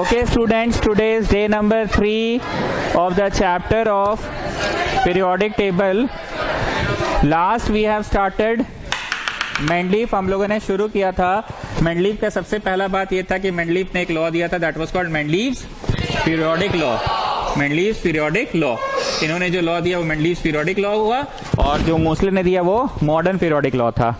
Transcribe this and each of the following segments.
Okay students, today is day number 3 of the chapter of periodic table. Last we have started Mendeleev. हम लोगों ने शुरू किया था मेंडलीफ का. सबसे पहला बात ये था कि मेंडलीफ ने एक लॉ दिया था, that was called Mendeleev's periodic law. Mendeleev's periodic law, इन्होंने जो लॉ दिया वो मेंडलीव्स पीरियोडिक लॉ हुआ, और जो मोस्ले ने दिया वो मॉडर्न पीरियोडिक लॉ था.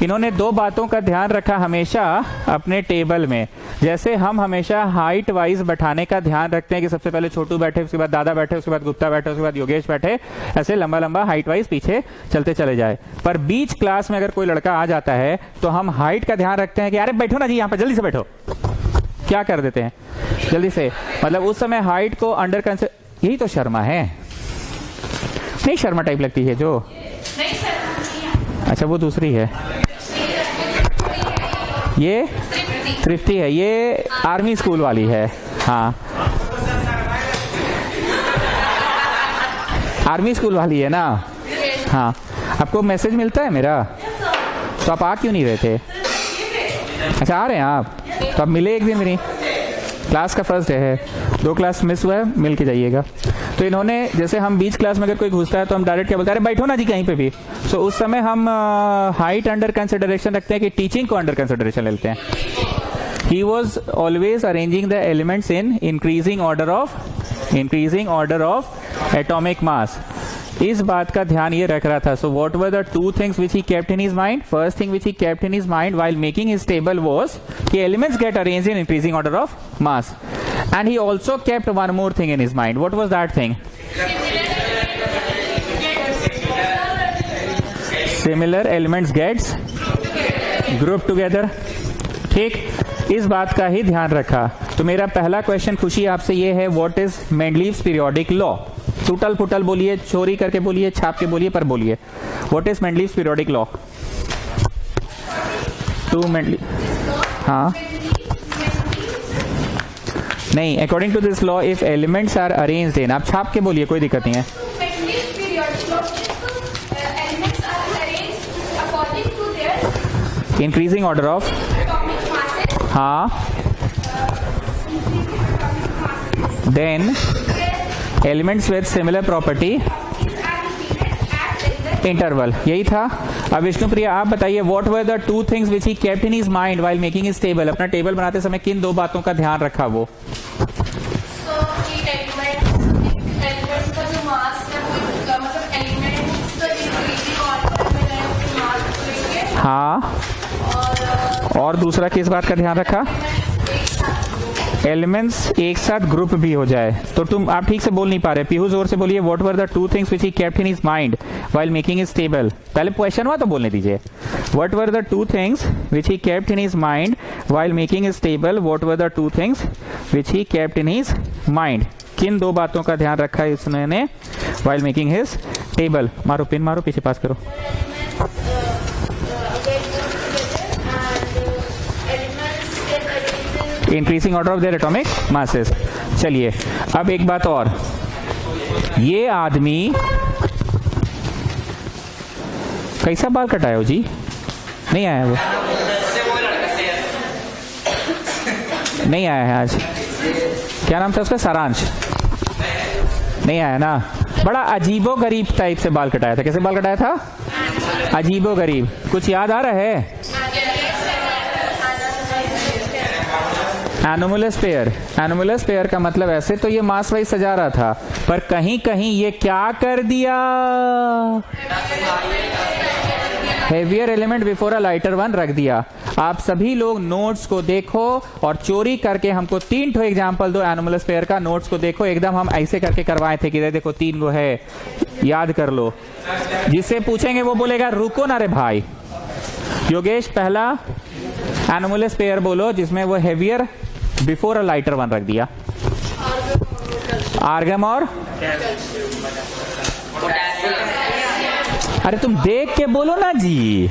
इन्होंने दो बातों का ध्यान रखा हमेशा अपने टेबल में. जैसे हम हमेशा हाइट वाइज बैठाने का ध्यान रखते हैं कि सबसे पहले छोटू बैठे, उसके बाद दादा बैठे, उसके बाद गुप्ता बैठे, उसके बाद योगेश बैठे, ऐसे लंबा लंबा हाइट वाइज पीछे चलते चले जाए. पर बीच क्लास में अगर कोई लड़का आ जाता है तो हम हाइट का ध्यान रखते हैं कि अरे बैठो ना जी, यहाँ पे जल्दी से बैठो. क्या कर देते हैं जल्दी से, मतलब उस समय हाइट को अंडर कंसिडर. यही तो शर्मा है, नहीं शर्मा टाइप लगती है जो, अच्छा वो दूसरी है, ये तृप्ति है, ये आर्मी स्कूल वाली है. हाँ आर्मी स्कूल वाली है ना. हाँ आपको मैसेज मिलता है मेरा, तो आप आ क्यों नहीं रहे थे? अच्छा आ रहे हैं आप, तो आप मिले एक दिन मेरी क्लास का फर्स्ट डे है, 2 क्लास मिस हुआ है, मिल के जाइएगा. तो इन्होंने जैसे हम बीच क्लास में अगर कोई घुसता है तो हम डायरेक्ट क्या बोलते हैं, अरे बैठो ना जी कहीं पे भी. सो उस समय हम हाइट अंडर कंसिडरेशन रखते हैं कि टीचिंग को अंडर कंसिडरेशन लेते हैं. He was always arranging the elements in increasing order of atomic mass. इस बात का ध्यान ये रख रहा था. So what were the two things which he kept in his mind. First thing which he kept in his mind while making his table was कि elements get arranged in increasing order of mass. And he also kept one more thing in his mind. What was that thing? Similar elements gets grouped together. ठीक, इस बात का ही ध्यान रखा. तो मेरा पहला क्वेश्चन खुशी आपसे ये है, what is Mendeleev's periodic law. टूटल फुटल बोलिए, चोरी करके बोलिए, छाप के बोलिए, पर बोलिए what is Mendeleev's periodic law. To Mendeleev, हाँ नहीं, according to this law if elements are arranged in, आप छाप के बोलिए कोई दिक्कत नहीं है. इंक्रीजिंग ऑर्डर ऑफ, हाँ, then elements with similar property interval. यही था. अब विष्णुप्रिया आप बताइए, what were the two things which he kept in his mind while making his table. अपना टेबल बनाते समय किन दो बातों का ध्यान रखा वो? हाँ, और दूसरा किस बात का ध्यान रखा? एलिमेंट्स एक साथ ग्रुप भी हो जाए. तो तुम आप ठीक से बोल नहीं पा रहे, पीहू जोर से बोलिए, what were the two things which he kept in his mind while making his table. पहले क्वेश्चन हुआ तो बोलने दीजिए. What were the two things which he kept in his mind while making his table. What were the two things which he kept in his mind. किन दो बातों का ध्यान रखा है इसने व्हाइल मेकिंग हिज टेबल. मारो पिन मारो, पीछे पास करो. Increasing order of their atomic masses. चलिए अब एक बात और, ये आदमी कैसा बाल कटाया हो जी? नहीं आया वो, नहीं आया है आज. क्या नाम था उसका? सारांश. नहीं आया ना. बड़ा अजीबो गरीब टाइप से बाल कटाया था. कैसे बाल कटाया था? अजीबो गरीब. कुछ याद आ रहा है? Anomalous pair. एनोमलस पेयर का मतलब ऐसे तो ये मास वाइज सजा रहा था, पर कहीं कहीं ये क्या कर दिया, heavier element before a lighter one रख दिया. आप सभी लोग नोट्स को देखो और चोरी करके हमको 3 ठो एग्जाम्पल दो एनोमलस पेयर का. नोट्स को देखो, एकदम हम ऐसे करके करवाए थे कि देखो 3 वो है, याद कर लो. जिससे पूछेंगे वो बोलेगा रुको ना रे भाई. योगेश पहला एनोमलस पेयर बोलो जिसमें वो heavier before a lighter one रख दिया. आर्गम और, अरे तुम देख के बोलो ना जी,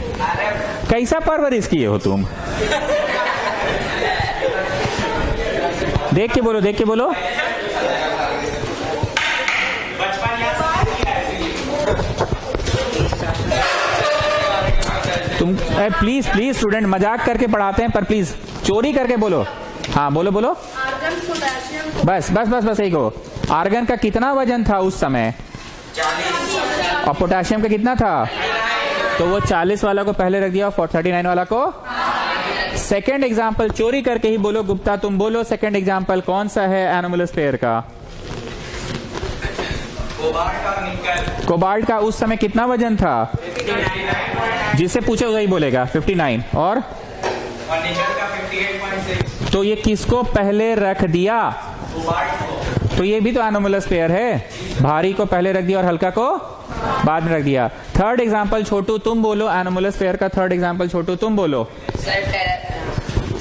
कैसा परवरिश किए हो तुम? देख के बोलो, देख के बोलो. तुम प्लीज प्लीज स्टूडेंट, मजाक करके पढ़ाते हैं पर प्लीज चोरी करके बोलो. हाँ बोलो बोलो. आर्गन बस बस बस बस एक हो। आर्गन का कितना वजन था उस समय? 40। और पोटेशियम का कितना था? तो वो 40 वाला को पहले रख दिया और 39 वाला को। सेकेंड एग्जाम्पल चोरी करके ही बोलो गुप्ता, तुम बोलो सेकेंड एग्जाम्पल कौन सा है एनोमलस पेयर का? कोबाल्ट का उस समय कितना वजन था? 59। जिससे पूछे वही बोलेगा 59। और निकल का 58.6। तो ये किसको पहले रख दिया? कोबाल्ट को। तो ये भी तो एनोमलस पेयर है, भारी को पहले रख दिया और हल्का को बाद में रख दिया। थर्ड एग्जाम्पल छोटू तुम बोलो, एनोमलस पेयर का थर्ड एग्जाम्पल छोटू तुम बोलो।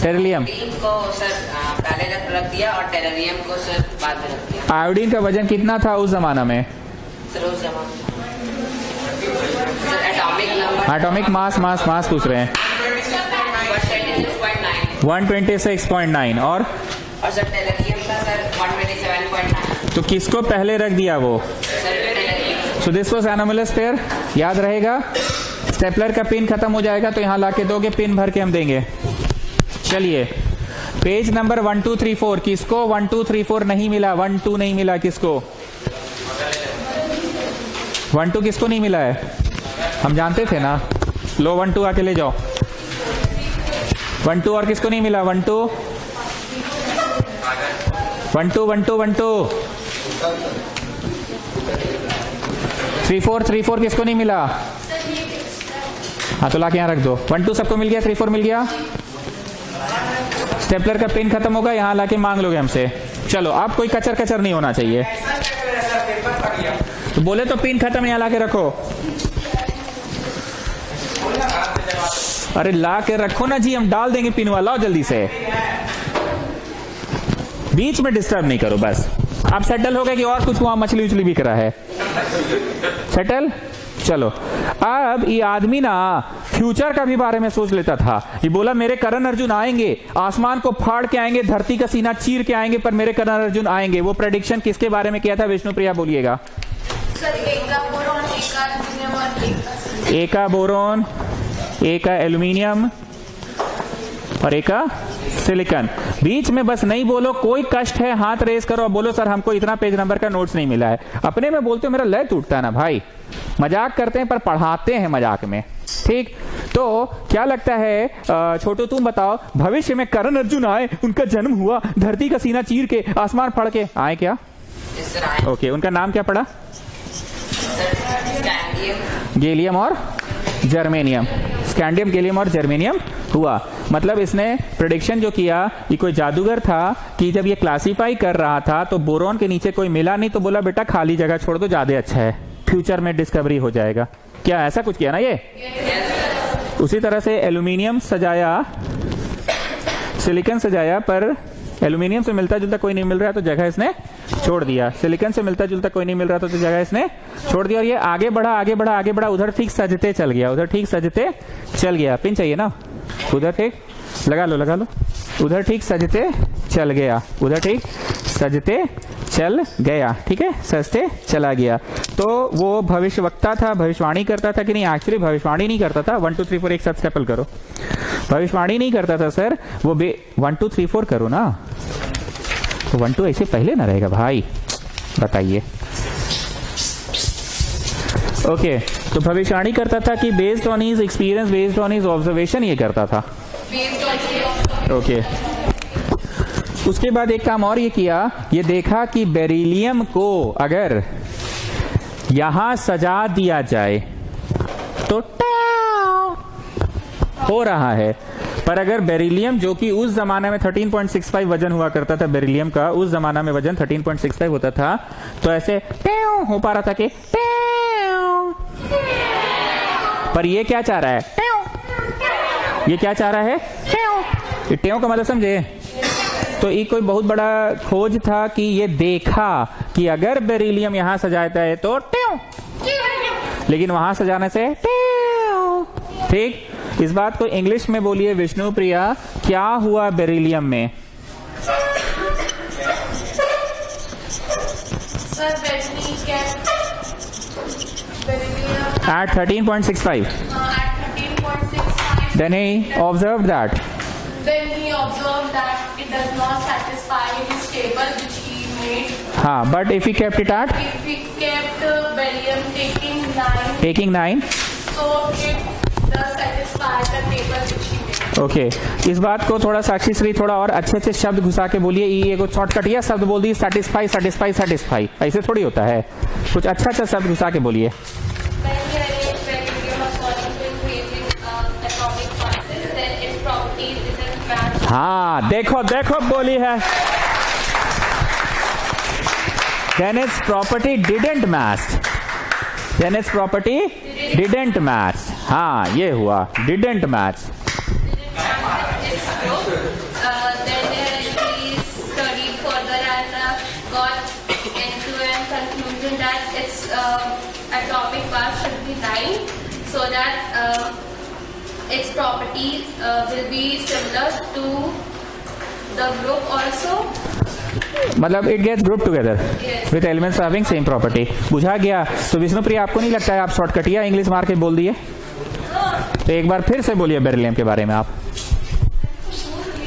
टेरिलियम को सर पहले रख दिया और टेरिलियम को सर बाद में रख दिया। आयोडीन का वजन कितना था उस जमाना में? सर उस जमाने sir atomic number atomic mass mass mass पूछ रहे हैं। 126.9 और सर टेरिलियम का सर 127.9। तो किसको पहले रख दिया वो? So this was anomalous pair, याद रहेगा। स्टेपलर का पिन खत्म हो जाएगा तो यहां लाके दोगे, पिन भर के हम देंगे। चलिए पेज नंबर 1 2 3 4 किसको 1 2 3 4 नहीं मिला? 1 2 नहीं मिला किसको? 1 2 किसको नहीं मिला है? हम जानते थे ना। लो 1 2 आके ले जाओ। 1 2 और किसको नहीं मिला? 1 2 1 2 1 2 1 2 3 4 3 4 किसको नहीं मिला? हाँ तो लाके यहाँ रख दो। 1 2 सबको मिल गया, 3 4 मिल गया। स्टेपलर का पिन खत्म होगा, यहाँ लाके मांग लोगे हमसे। चलो अब कोई कचर कचर नहीं होना चाहिए। तो बोले तो पिन खत्म, यहाँ लाके रखो। अरे ला के रखो ना जी, हम डाल देंगे पिन वाला। जल्दी से बीच में डिस्टर्ब नहीं करो बस। अब सेटल हो गया कि और कुछ वहां मछली उछली बिक रहा है? सेटल। चलो अब ये आदमी ना फ्यूचर का भी बारे में सोच लेता था। ये बोला मेरे करण अर्जुन आएंगे, आसमान को फाड़ के आएंगे, धरती का सीना चीर के आएंगे, पर मेरे करण अर्जुन आएंगे। वो प्रेडिक्शन किसके बारे में किया था? विष्णु प्रिया बोलिएगा। एक का बोरोन, एक का एल्यूमिनियम और एक का सिलिकॉन। बीच में बस नहीं बोलो, कोई कष्ट है हाथ रेस करो और बोलो सर हमको इतना पेज नंबर का नोट्स नहीं मिला है। अपने में बोलते हो मेरा लय टूटता है ना भाई। मजाक करते हैं पर पढ़ाते हैं मजाक में, ठीक? तो क्या लगता है छोटू तुम बताओ, भविष्य में करण अर्जुन आए, उनका जन्म हुआ, धरती का सीना चीर के आसमान फाड़ के आए क्या? ओके, उनका नाम क्या पड़ा? गैलियम और जर्मेनियम। स्कैंडियम, गैलियम और जर्मेनियम हुआ। मतलब इसने प्रेडिक्शन जो किया, ये कोई जादूगर था कि जब ये क्लासिफाई कर रहा था तो बोरॉन के नीचे कोई मिला नहीं, तो बोला बेटा खाली जगह छोड़ दो, ज्यादा अच्छा है, फ्यूचर में डिस्कवरी हो जाएगा। क्या ऐसा कुछ किया ना ये? उसी तरह से एल्यूमिनियम सजाया, सिलिकॉन सजाया, पर एल्यूमिनियम से मिलता जुलता कोई नहीं मिल रहा तो जगह इसने छोड़ दिया। सिलिकॉन से मिलता जुलता कोई नहीं मिल रहा तो जगह इसने छोड़ दिया। और ये आगे बढ़ा आगे बढ़ा आगे बढ़ा, उधर ठीक सजते चल गया, उधर ठीक सजते चल गया। पिन चाहिए ना? उधर ठीक लगा लो, लगा लो। उधर ठीक सजते चल गया, उधर ठीक सजते चल गया, ठीक है, सजते चला गया। तो वो भविष्यवक्ता था, भविष्यवाणी करता था कि नहीं? एक्चुअली भविष्यवाणी नहीं करता था। 1 2 3 4 एक साथ स्टेपल करो। भविष्यवाणी नहीं करता था सर वो। 1 2 3 4 करो ना, तो 1 2 ऐसे पहले ना रहेगा भाई, बताइए। ओके, तो भविष्यवाणी करता था कि based on his experience, based on his observation ये करता था। ओके, उसके बाद एक काम और ये किया, ये देखा कि बेरिलियम को अगर यहां सजा दिया जाए तो हो रहा है, पर अगर बेरिलियम जो कि उस जमाने में 13.65 वजन हुआ करता था, बेरिलियम का उस जमाना में वजन 13.65 होता था, तो ऐसे हो पा रहा था कि, पर ये क्या चाह रहा है? ये क्या चाह रहा है? ये टेव का मतलब समझे? तो ये कोई बहुत बड़ा खोज था कि ये देखा कि अगर बेरिलियम यहां सजाता है तो लेकिन वहां सजाने से ठीक। इस बात को इंग्लिश में बोलिए विष्णु प्रिया, क्या हुआ बेरिलियम में? At 13.65. At 13.65. Then he observed that. Then he observed that it does not satisfy his table which he made. हाँ, but if he kept it at If we kept beryllium taking 9, taking 9, so it does satisfy the table which he made. Okay इस बात को थोड़ा साक्षी श्री थोड़ा और अच्छे अच्छे शब्द घुसा के बोलिए। ये को शॉर्टकट या शब्द बोल दिए, सेटिस्फाई सेटिस्फाई सेटिस्फाई, ऐसे थोड़ी होता है, कुछ अच्छा अच्छा शब्द घुसा के बोलिए। When we arrange beryllium according to increasing atomic masses, then its properties didn't match. हाँ देखो देखो बोली है, then its property didn't match, then its property didn't match, हाँ ये हुआ didn't match। Then we studied further and got into a conclusion that its atomic mass should be 9, so that its properties will be similar to the group also. मतलब it gets group together with elements having same property. बुझा गया? तो विष्णुप्रिया आपको नहीं लगता है आप शॉर्टकटिया English मार के बोल दिए? तो एक बार फिर से बोलिए बेरिलियम के बारे में आप।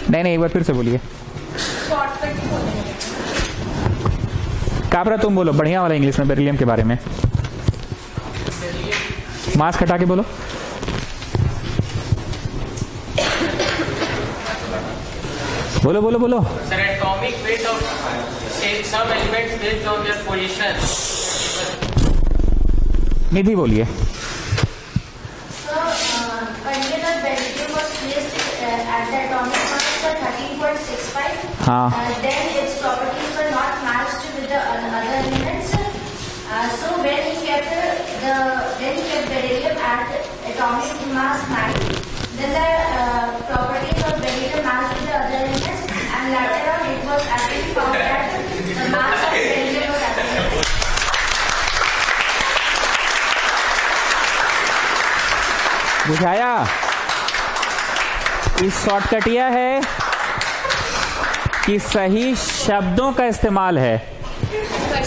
नहीं एक बार फिर से बोलिए। काबरा तुम बोलो बढ़िया वाला इंग्लिश में बेरिलियम के बारे में, मास्क हटा के बोलो। बोलो बोलो बोलो। Sir, atomic weight of some elements based on their position. निधि बोलिए। So, earlier the beryllium was placed at the atomic mass of 13.65. हाँ। Then its properties were not matched with the other elements. So when he kept beryllium at atomic mass 9, then the properties of beryllium matched with the other elements, and later on it was actually found that the mass of beryllium was actually. बुझाया? इस शॉर्टकटिया है कि सही शब्दों का इस्तेमाल है,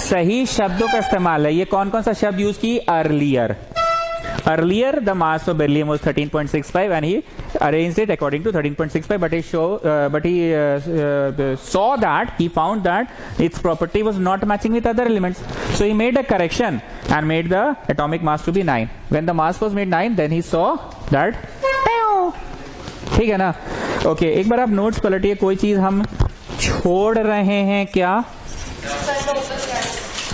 सही शब्दों का इस्तेमाल है। ये कौन कौन सा शब्द यूज की? Earlier. Earlier, the mass of beryllium was 13.65, and he arranged it according to 13.65. But he saw that he found that its property was not matching with other elements. So he made a correction and made the atomic mass to be 9. When the mass was made 9, then he saw that. ठीक है ना? Okay एक बार आप notes पलटिए। कोई चीज हम छोड़ रहे हैं क्या?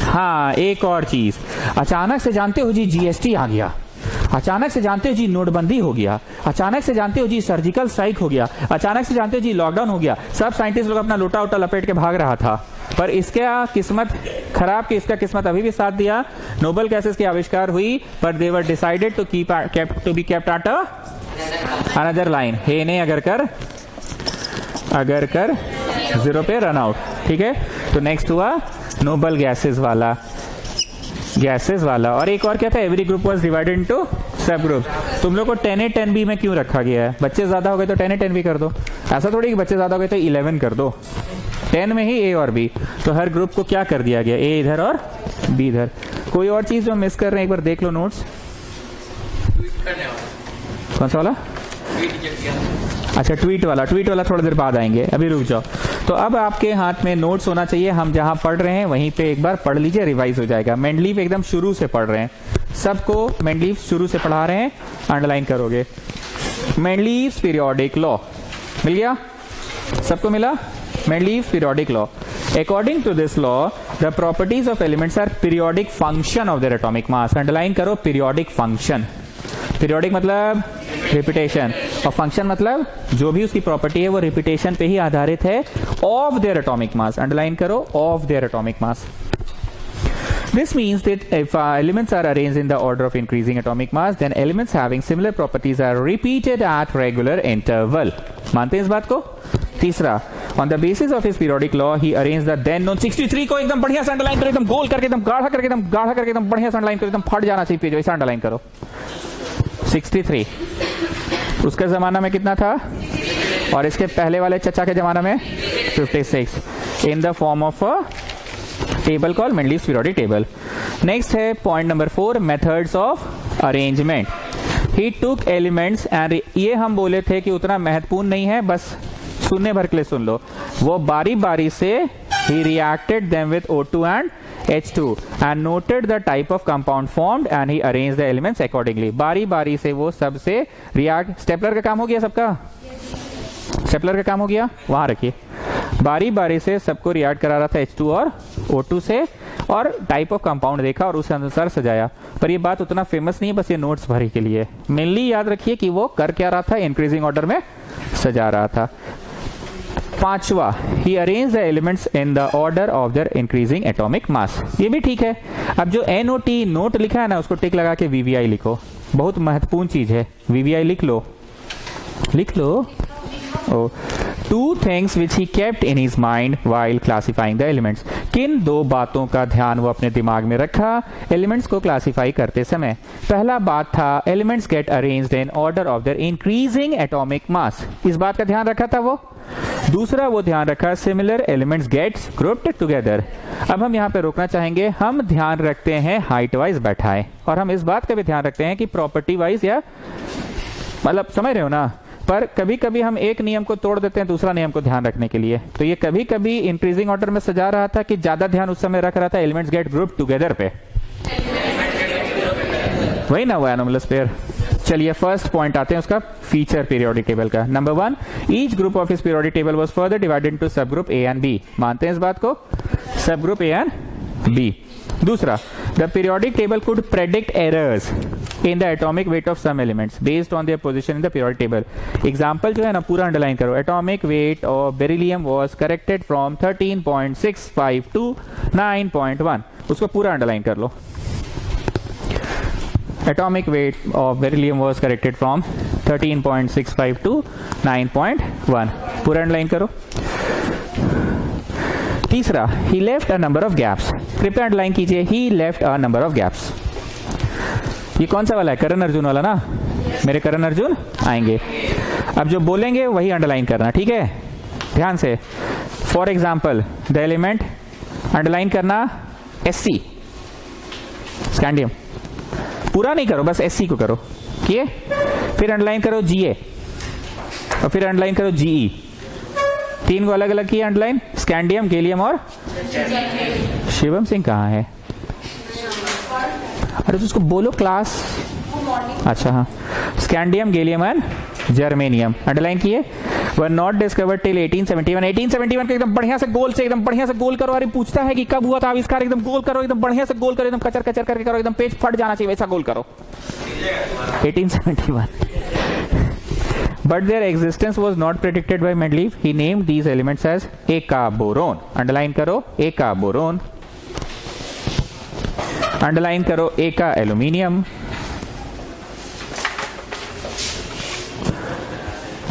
हाँ एक और चीज, अचानक से जानते हो जी जीएसटी आ गया, अचानक से जानते हो जी नोटबंदी हो गया, अचानक से जानते हो जी सर्जिकल स्ट्राइक हो गया, अचानक से जानते हो जी लॉकडाउन हो गया। सब साइंटिस्ट लोग अपना लोटा वोटा लपेट के भाग रहा था, पर इसका किस्मत खराब कि इसका किस्मत अभी भी साथ दिया। नोबेल गैसेस की आविष्कार हुई, पर they were decided to be kept at another line. हे ने अगर कर 0 पे रन आउट। ठीक है, तो नेक्स्ट हुआ नोबल गैसेस वाला। और एक और क्या था? Every group was divided into sub group. तुम लोग को 10A 10B में क्यों रखा गया है? बच्चे ज्यादा हो गए तो 10A 10B कर दो, ऐसा थोड़ी कि बच्चे ज्यादा हो गए तो 11 कर दो। 10 में ही A और B, तो हर ग्रुप को क्या कर दिया गया? A इधर और B इधर। कोई और चीज जो मिस कर रहे हैं एक बार देख लो नोट्स। कौन सा वाला? अच्छा ट्वीट वाला थोड़ी देर बाद आएंगे, अभी रुक जाओ। तो अब आपके हाथ में नोट्स होना चाहिए। हम जहां पढ़ रहे हैं वहीं पे एक बार पढ़ लीजिए, रिवाइज हो जाएगा। मेंडलीव एकदम शुरू से पढ़ रहे हैं, सबको मेंडलीव शुरू से पढ़ा रहे हैं, अंडरलाइन करोगे। मेंडलीव्स पीरियोडिक लॉ मिल गया? सबको मिला? Mendeleev's periodic law. According to this law the properties of elements are periodic function of their atomic mass. Underline करो, पीरियोडिक फंक्शन। पीरियोडिक मतलब रिपीटेशन, और फंक्शन मतलब जो भी उसकी प्रॉपर्टी है वो रिपीटेशन पे ही आधारित है। Of their atomic mass, underline करो, of their atomic mass. This means that if elements are arranged in the order of increasing atomic mass, then elements having similar properties are repeated at regular interval. मानते हैं इस बात को? तीसरा, on the basis of his periodic law, he arranged the then known 63 को एकदम बढ़िया से अंडरलाइन करो, एकदम गोल करके, एकदम गाढ़ा करके, एकदम बढ़िया से अंडरलाइन करो, एकदम फट जाना चाहिए पेज, वैसा अंडरलाइन करो। 63 उसके जमाना में कितना था? और इसके पहले वाले चचा के जमाना में 56, in the form of a table called Mendeleev's periodic table. Next है point number 4, methods of arrangement. He took elements and, ये हम बोले थे कि उतना महत्वपूर्ण नहीं है, बस सुनने भर के लिए सुन लो, वो बारी बारी से he reacted them with O2 and H2 and noted the type of compound formed and he arranged the elements accordingly. बारी बारी से वो सबसे रिएक्ट, स्टेपलर का काम हो गया सबका, स्टेपलर का काम हो गया, वहां रखिए, बारी बारी से सबको रिएक्ट करा रहा था H2 और O2 से, और टाइप ऑफ कंपाउंड देखा और उस अनुसार सजाया। पर ये बात उतना फेमस नहीं है, बस ये नोट्स भरी के लिए। मेनली याद रखिए कि वो कर क्या रहा था, इंक्रीजिंग ऑर्डर में सजा रहा था। पांचवा, he arrange the elements in the order of their increasing atomic mass. ये भी ठीक है। अब जो NOT नोट लिखा है ना, उसको टिक लगा के VVI लिखो, बहुत महत्वपूर्ण चीज है, VVI लिख लो, लिख लो। ओ, two things which he kept in his mind while classifying the elements. किन दो बातों का ध्यान वो अपने दिमाग में रखा एलिमेंट्स को क्लासिफाई करते समय? पहला बात था elements get arranged in order of their increasing atomic mass, इस बात का ध्यान रखा था वो। दूसरा वो ध्यान रखा similar elements gets grouped together. अब हम यहाँ पे रोकना चाहेंगे, हम ध्यान रखते हैं हाइट वाइज बैठाए, और हम इस बात का भी ध्यान रखते हैं कि प्रॉपर्टी वाइज, या मतलब समझ रहे हो ना, पर कभी कभी हम एक नियम को तोड़ देते हैं दूसरा नियम को ध्यान रखने के लिए। तो ये कभी कभी इंक्रीजिंग ऑर्डर में सजा रहा था कि ज्यादा ध्यान उस समय रख रहा था एलिमेंट्स गेट ग्रुप टुगेदर पे, वही ना वो एनोमलस पेयर। चलिए फर्स्ट पॉइंट आते हैं उसका, फीचर पीरियोडिक टेबल का। Number 1, each group of his periodic table was further divided into sub group A and B। मानते हैं इस बात को, sub group A and B। दूसरा, the periodic table could predict errors in the atomic weight of some elements based on their position in the periodic table. Example जो है ना पूरा अंडरलाइन करो, atomic weight of beryllium was corrected from 13.65 to 9.1, उसको पूरा underline कर लो। Atomic weight of beryllium was corrected from 13.65 to 9.1, पूरा underline करो। तीसरा, he left a number of gaps, कृपया अंडरलाइन कीजिए, he left a number of gaps। ये कौन सा वाला है, करण अर्जुन वाला ना, मेरे करण अर्जुन आएंगे, अब जो बोलेंगे वही अंडरलाइन करना, ठीक है, ध्यान से। For example the element, underline करना SC स्कैंडियम, पूरा नहीं करो, बस SC को करो, किए, फिर अंडरलाइन करो Ga और फिर अंडरलाइन करो Ge, तीन को अलग अलग किए अंडरलाइन, स्कैंडियम, गैलियम और शिवम सिंह कहाँ है? अरे तो उसको बोलो क्लास, अच्छा हाँ, scandium, gallium and germanium underline किए। Were not discovered till 1871। 1871 के एकदम बढ़िया से गोल से, एकदम बढ़िया से गोल करो। अरे पूछता है कि कब हुआ था आविष्कार, एकदम गोल करो, एकदम बढ़िया से गोल करो, एकदम कचर कचर करके करो, एकदम पेज फट जाना चाहिए वैसा गोल करो। 1871। But their existence was not predicted by Mendeleev. He named these elements as Eka boron. Underline करो Eka boron, अंडरलाइन करो Eka aluminium,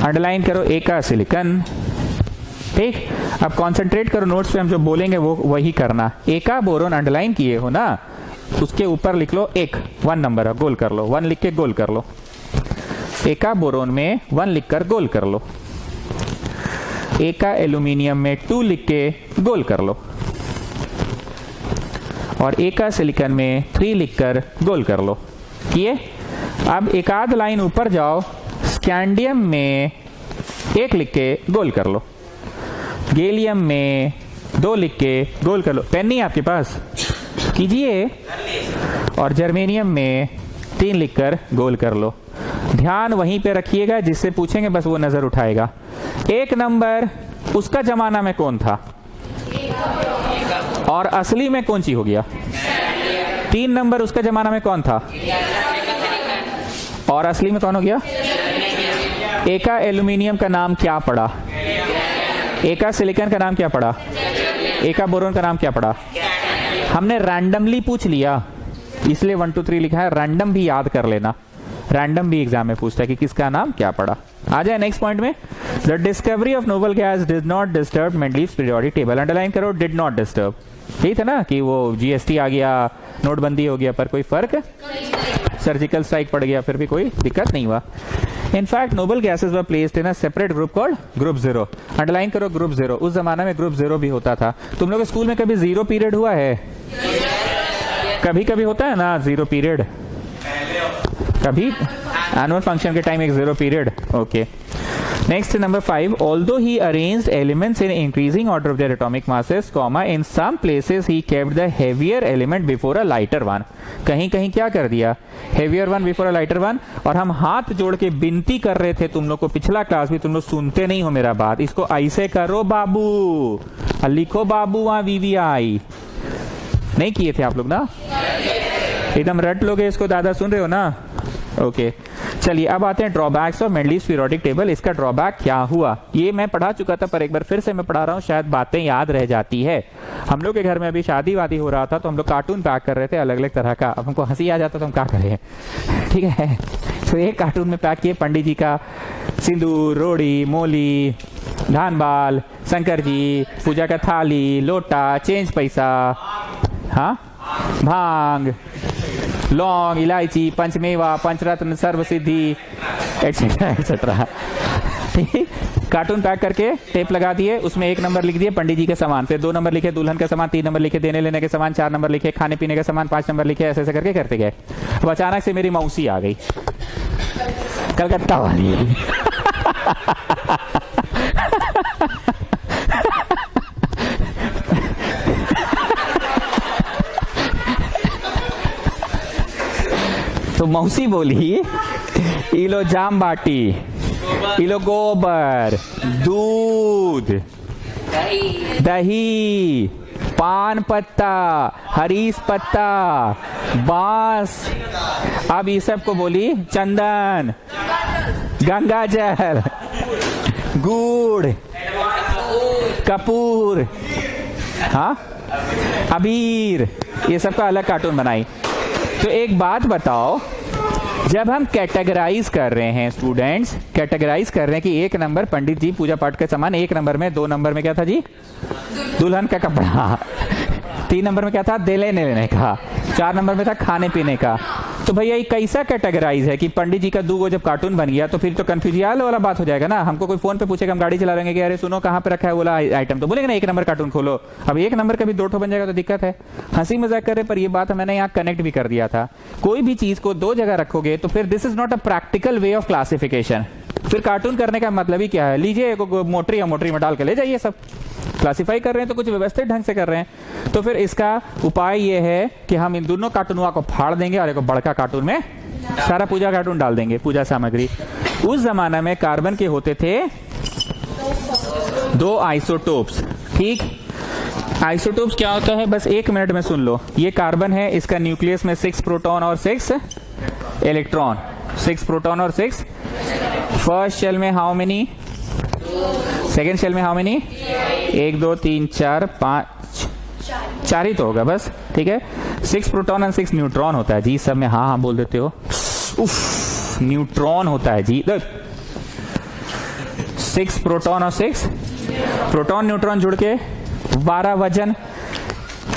अंडरलाइन करो Eka सिलिकन। ठीक, अब कंसंट्रेट करो नोट्स पे, हम जो बोलेंगे वो वही करना। Eka बोरोन अंडरलाइन किए हो ना, उसके ऊपर लिख लो 1 नंबर है, गोल कर लो, 1 लिख के गोल कर लो। Eka बोरोन में 1 लिखकर गोल कर लो, Eka एल्यूमिनियम में 2 लिख के गोल कर लो, और Eka सिलिकन में 3 लिखकर गोल कर लो। किए, अब एक आध लाइन ऊपर जाओ, स्कैंडियम में 1 लिख के गोल कर लो, गैलियम में 2 लिख के गोल कर लो, पेन नहीं आपके पास, कीजिए, और जर्मेनियम में 3 लिखकर गोल कर लो। ध्यान वहीं पे रखिएगा, जिससे पूछेंगे बस वो नजर उठाएगा। 1 नंबर उसका जमाना में कौन था, और असली में कौन सी हो गया? 3 नंबर उसका जमाना में कौन था, और असली में कौन हो गया? Eka एल्यूमिनियम का नाम क्या पड़ा, Eka सिलिकन का नाम क्या पड़ा, Eka बोरोन का नाम क्या पड़ा? हमने रैंडमली पूछ लिया, इसलिए 1 2 3 लिखा है। रैंडम भी याद कर लेना, रैंडम भी एग्जाम में पूछता है कि किसका नाम क्या पड़ा। आ जाए नेक्स्ट पॉइंट में, the discovery of noble gas did not disturb Mendeleev's periodic table. Underline करो डिड नॉट डिस्टर्ब। यही था ना कि वो GST आ गया, नोटबंदी हो गया, पर कोई फर्क, सर्जिकल स्ट्राइक पड़ गया, फिर भी कोई दिक्कत नहीं हुआ। In fact, noble gases were placed in a separate group called Group 0. Underline करो Group 0। उस जमाने में Group 0 भी होता था। तुम लोग स्कूल में कभी 0 पीरियड हुआ है? कभी कभी होता है ना 0 पीरियड, कभी एनुअल फंक्शन के टाइम एक 0 period. Okay, Next, number 5. Although he arranged elements in increasing order of their atomic masses, comma, in some places he kept the heavier element before a lighter one. कहीं कहीं क्या कर दिया? Heavier one before a lighter one. और हम हाथ जोड़ के विनती कर रहे थे तुम लोग को, पिछला क्लास भी तुम लोग सुनते नहीं हो मेरा बात. इसको ऐसे करो बाबू, लिखो बाबू वहां VVI. नहीं किए थे आप लोग ना? एकदम रट लोगे इसको, दादा सुन रहे हो ना? ओके चलिए अब आते हैं drawbacks of Mendeleev's periodic table. इसका ड्रॉबैक क्या हुआ ये मैं पढ़ा चुका था, पर एक बार फिर से मैं पढ़ा रहा हूँ, शायद बातें याद रह जाती है. हम लोग के घर में अभी शादी वादी हो रहा था तो हम लोग कार्टून पैक कर रहे थे अलग अलग तरह का. अब हमको हंसी आ जाता तो हम क्या करें, ठीक है. तो एक कार्टून में पैक किए पंडित जी का सिंदूर, रोड़ी, मोली, धान बाल, शंकर जी, पूजा का थाली, लोटा, चेंज पैसा, हाँ, भांग, लौंग, इलायची, पंचमेवा, पंचरत्न, सर्वसिद्धि, एक्सेट्रा एक्सेट्रा. ठीक, कार्टून पैक करके टेप लगा दिए, उसमें 1 नंबर लिख दिए पंडित जी के सामान, फिर 2 नंबर लिखे दुल्हन के सामान, 3 नंबर लिखे देने लेने के सामान, 4 नंबर लिखे खाने पीने के सामान, 5 नंबर लिखे, ऐसे ऐसे करके करते गए. अब अचानक से मेरी मौसी आ गई, कलकत्ता वाली. तो मौसी बोली इलो जाम बाटी, इलो गोबर, दूध, दही, पान पत्ता, हरीस पत्ता, बांस. अब ये सब को बोली चंदन, गंगा जल, गुड़, कपूर, हाँ, अबीर, ये सब का अलग कार्टून बनाई. तो एक बात बताओ, जब हम कैटेगराइज कर रहे हैं स्टूडेंट्स, कैटेगराइज कर रहे हैं कि 1 नंबर पंडित जी पूजा पाठ का सामान, 1 नंबर में, 2 नंबर में क्या था जी? दुल्हन का कपड़ा, 3 नंबर में क्या था? दे लेने लेने का, 4 नंबर में था खाने पीने का. तो भैया ये कैसा कैटेगराइज है कि पंडित जी का 2 जब कार्टून बन गया तो फिर तो कंफ्यूजियल वाला बात हो जाएगा ना. हमको कोई फोन पे पूछेगा, हम गाड़ी चला रहे हैं कि अरे सुनो कहाँ पे रखा है बोला आइटम, तो बोलेंगे ना 1 नंबर कार्टून खोलो. अब 1 नंबर का भी 2 बन जाएगा तो दिक्कत है. हंसी मजाक करे पर ये बात मैंने यहाँ कनेक्ट भी कर दिया था. कोई भी चीज को 2 जगह रखोगे तो फिर this is not a practical way of classification. फिर कार्टून करने का मतलब ही क्या है? लीजिए मोटरी या मोटरी में डाल के ले जाइए. सब क्लासिफाई कर रहे हैं तो कुछ व्यवस्थित ढंग से कर रहे हैं. तो फिर इसका उपाय ये है कि हम इन दोनों कार्टूनों को फाड़ देंगे और एक बड़का कार्टून में सारा पूजा कार्टून डाल देंगे, पूजा सामग्री. उस जमाना में कार्बन के होते थे 2 आइसोटोप्स. ठीक, आइसोटोप्स क्या होता है बस 1 मिनट में सुन लो. ये कार्बन है, इसका न्यूक्लियस में 6 प्रोटॉन और 6 इलेक्ट्रॉन, 6 प्रोटॉन और 6. फर्स्ट शेल में हाउ मेनी? सेकेंड शेल में हाउ मेनी? 1 2 3 4 5 4 ही तो होगा बस. ठीक है, 6 प्रोटॉन और 6 न्यूट्रॉन होता है जी. सब में हाँ हाँ बोल देते हो. उफ, न्यूट्रॉन होता है जी. 6 प्रोटॉन और 6 प्रोटॉन न्यूट्रॉन जुड़ के 12 वजन,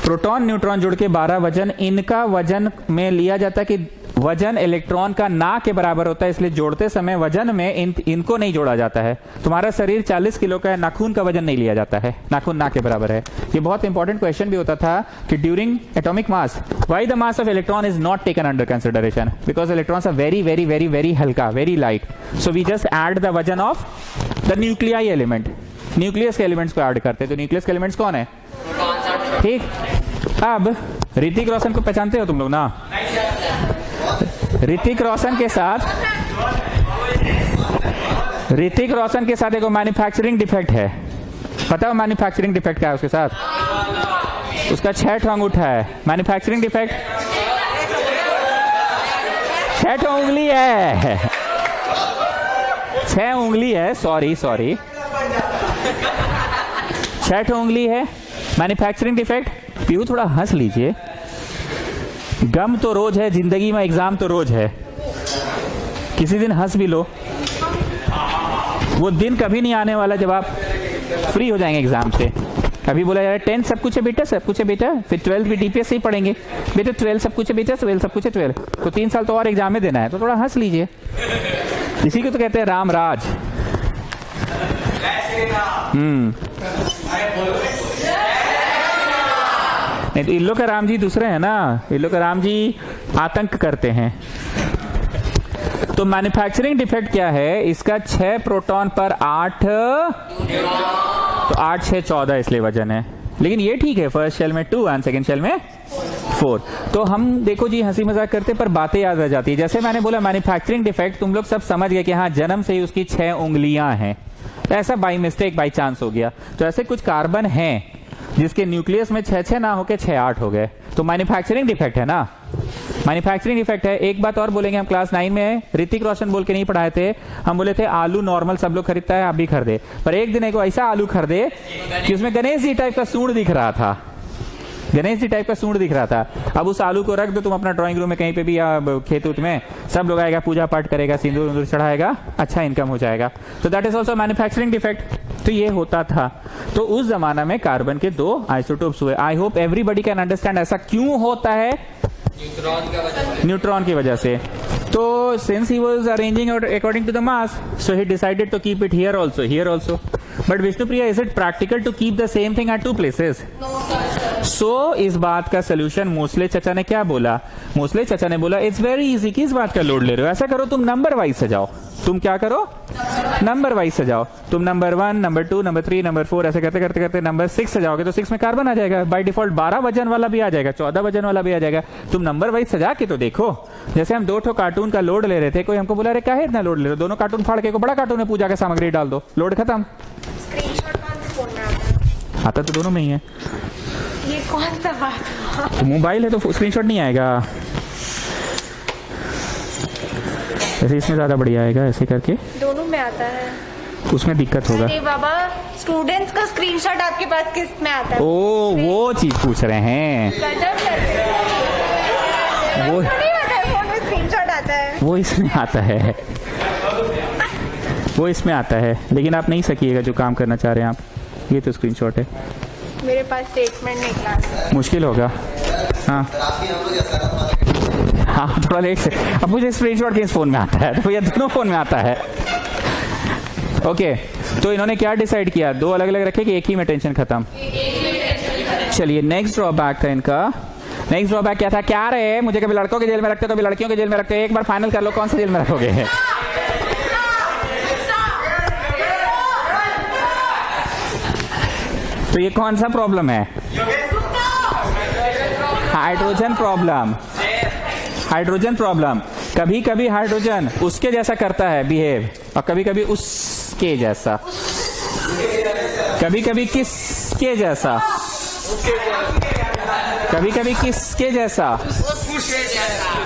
प्रोटॉन न्यूट्रॉन जुड़ के 12 वजन. इनका वजन में लिया जाता है कि वजन इलेक्ट्रॉन का ना के बराबर होता है, इसलिए जोड़ते समय वजन में इनको नहीं जोड़ा जाता है. तुम्हारा शरीर 40 किलो का है, नाखून का वजन नहीं लिया जाता है, नाखून ना के बराबर है. ये बहुत इंपॉर्टेंट क्वेश्चन भी होता था कि during atomic mass why the mass of electron is not taken under consideration, because electrons are very very very very हल्का, very light. So we just add the वजन of the nuclei element. Nucleus के elements को add करते हैं. तो nucleus के elements कौन है? ठीक. अब ऋतिक रोशन को पहचानते हो तुम लोग ना? ऋतिक रोशन के साथ एक मैन्युफैक्चरिंग डिफेक्ट है. पता है मैन्युफैक्चरिंग डिफेक्ट क्या है उसके साथ? उसका 6 ठो अंगूठा है. मैन्युफैक्चरिंग डिफेक्ट 6 ठो उंगली है. 6 उंगली है, सॉरी 6 ठो उंगली है. Manufacturing defect. पीहू थोड़ा हंस लीजिए. गम तो रोज है जिंदगी में, एग्जाम तो रोज है. किसी दिन हंस भी लो. वो दिन कभी नहीं आने वाला जब आप फ्री हो जाएंगे एग्जाम से. अभी बोला यार 10 सब कुछ है बेटा, सब कुछ है बेटा, फिर 12 भी डीपीएस से ही पढ़ेंगे बेटा. 12 सब कुछ है बेटा, 12 सब कुछ है 12. तो 3 साल तो और एग्जाम में देना है, तो थोड़ा हंस लीजिए. इसी को तो कहते हैं राम राज. नहीं तो इन लोग का राम जी दूसरे हैं ना. इन लोग का राम जी आतंक करते हैं. तो मैन्युफैक्चरिंग डिफेक्ट क्या है, इसका 6 प्रोटॉन पर 8, तो 8 6 14 इसलिए वजन है। लेकिन ये ठीक है, फर्स्ट शेल में 2 एंड सेकंड शेल में 4। तो हम देखो जी हंसी मजाक करते पर बातें याद रह जाती है। जैसे मैंने बोला मैन्युफैक्चरिंग डिफेक्ट, तुम लोग सब समझ गए कि हाँ जन्म से ही उसकी 6 उंगलियां हैं, ऐसा बाई मिस्टेक बाई चांस हो गया। तो ऐसे कुछ कार्बन हैं जिसके न्यूक्लियस में 6 ना होके 6 8 हो गए, तो मैन्युफैक्चरिंग डिफेक्ट है ना, मैन्युफैक्चरिंग डिफेक्ट है। एक बात और बोलेंगे, हम क्लास 9 में ऋतिक रोशन बोल के नहीं पढ़ाए थे, हम बोले थे आलू नॉर्मल सब लोग खरीदता है, आप भी खरीदे, पर एक दिन एक ऐसा आलू खरीदे कि उसमें गणेश जी टाइप का सूंड दिख रहा था, गणेश जी टाइप का सूंड दिख रहा था। अब उस आलू को रख दो तुम अपना ड्राइंग रूम में कहीं पे भी या खेत उत में, सब लोग आएगा, पूजा पाठ करेगा, सिंदूर उंदूर चढ़ाएगा, अच्छा इनकम हो जाएगा। तो that is also manufacturing defect. तो ये होता था। तो उस जमाना में कार्बन के 2 आइसोटोप्स हुए। I hope everybody can understand ऐसा क्यों होता है, न्यूट्रॉन की वजह से। तो since he was arranging according to the mass, so he decided to keep it here also. But Vishnupriya, is it practical to keep the same thing at 2 places? So इस बात का सोल्यूशन मोस्ले चचा ने क्या बोला, मोस्ले चचा ने बोला इट्स वेरी इजी। किस बात का लोड ले रहे हो, ऐसा करो तुम नंबर वाइज सजाओ। तुम क्या करो, नंबर वाइज सजाओ। तुम नंबर 1, नंबर 2, नंबर 3, नंबर 4 ऐसे करते करते करते नंबर 6 सजाओगे तो 6 में कार्बन आ जाएगा। बाय डिफॉल्ट 12 वजन वाला भी आ जाएगा, 14 वजन वाला भी आ जाएगा। तुम नंबर वाइज सजा के तो देखो। जैसे हम 2 ठो कार्टून का लोड ले रहे थे, कोई हमको बोला अरे क्या है इतना लोड ले रहे हो, दोनों कार्टून फाड़ के को बड़ा कार्टून में पूजा का सामग्री डाल दो, लोड खत्म। आता तो दोनों में ही है। ये कौन सा बात तो मोबाइल है तो स्क्रीनशॉट नहीं आएगा, ऐसे इसमें ज्यादा बढ़िया आएगा, ऐसे करके दोनों में आता है। उसमें दिक्कत होगा। अरे बाबा, स्टूडेंट्स का स्क्रीनशॉट आपके पास किस में आता है? ओ वो चीज पूछ रहे हैं, गजब करते हैं। वो नहीं पता है, फोन में स्क्रीनशॉट आता है। वो इसमें आता है, वो इसमें आता है, लेकिन आप नहीं सकिएगा जो काम करना चाह रहे हैं आप। ये तो स्क्रीनशॉट है, मेरे पास स्टेटमेंट निकला, मुश्किल होगा। हाँ हाँ थोड़ा लेट से। अब मुझे स्क्रीनशॉट किस फोन में आता है, तो ये दोनों फोन में आता है। ओके, तो इन्होंने क्या डिसाइड किया, 2 अलग अलग रखे कि एक ही में टेंशन खत्म। चलिए नेक्स्ट ड्रॉबैक था इनका। नेक्स्ट ड्रॉबैक क्या था, क्या रहे मुझे कभी लड़कों के जेल में रखते तो कभी लड़कियों के जेल में रखते, एक बार फाइनल कर लो कौन सा जेल में रखोगे। तो ये कौन सा प्रॉब्लम है, हाइड्रोजन प्रॉब्लम। हाइड्रोजन प्रॉब्लम, कभी कभी हाइड्रोजन उसके जैसा करता है बिहेव, और कभी कभी उसके जैसा, कभी कभी किसके जैसा, कभी कभी किसके जैसा,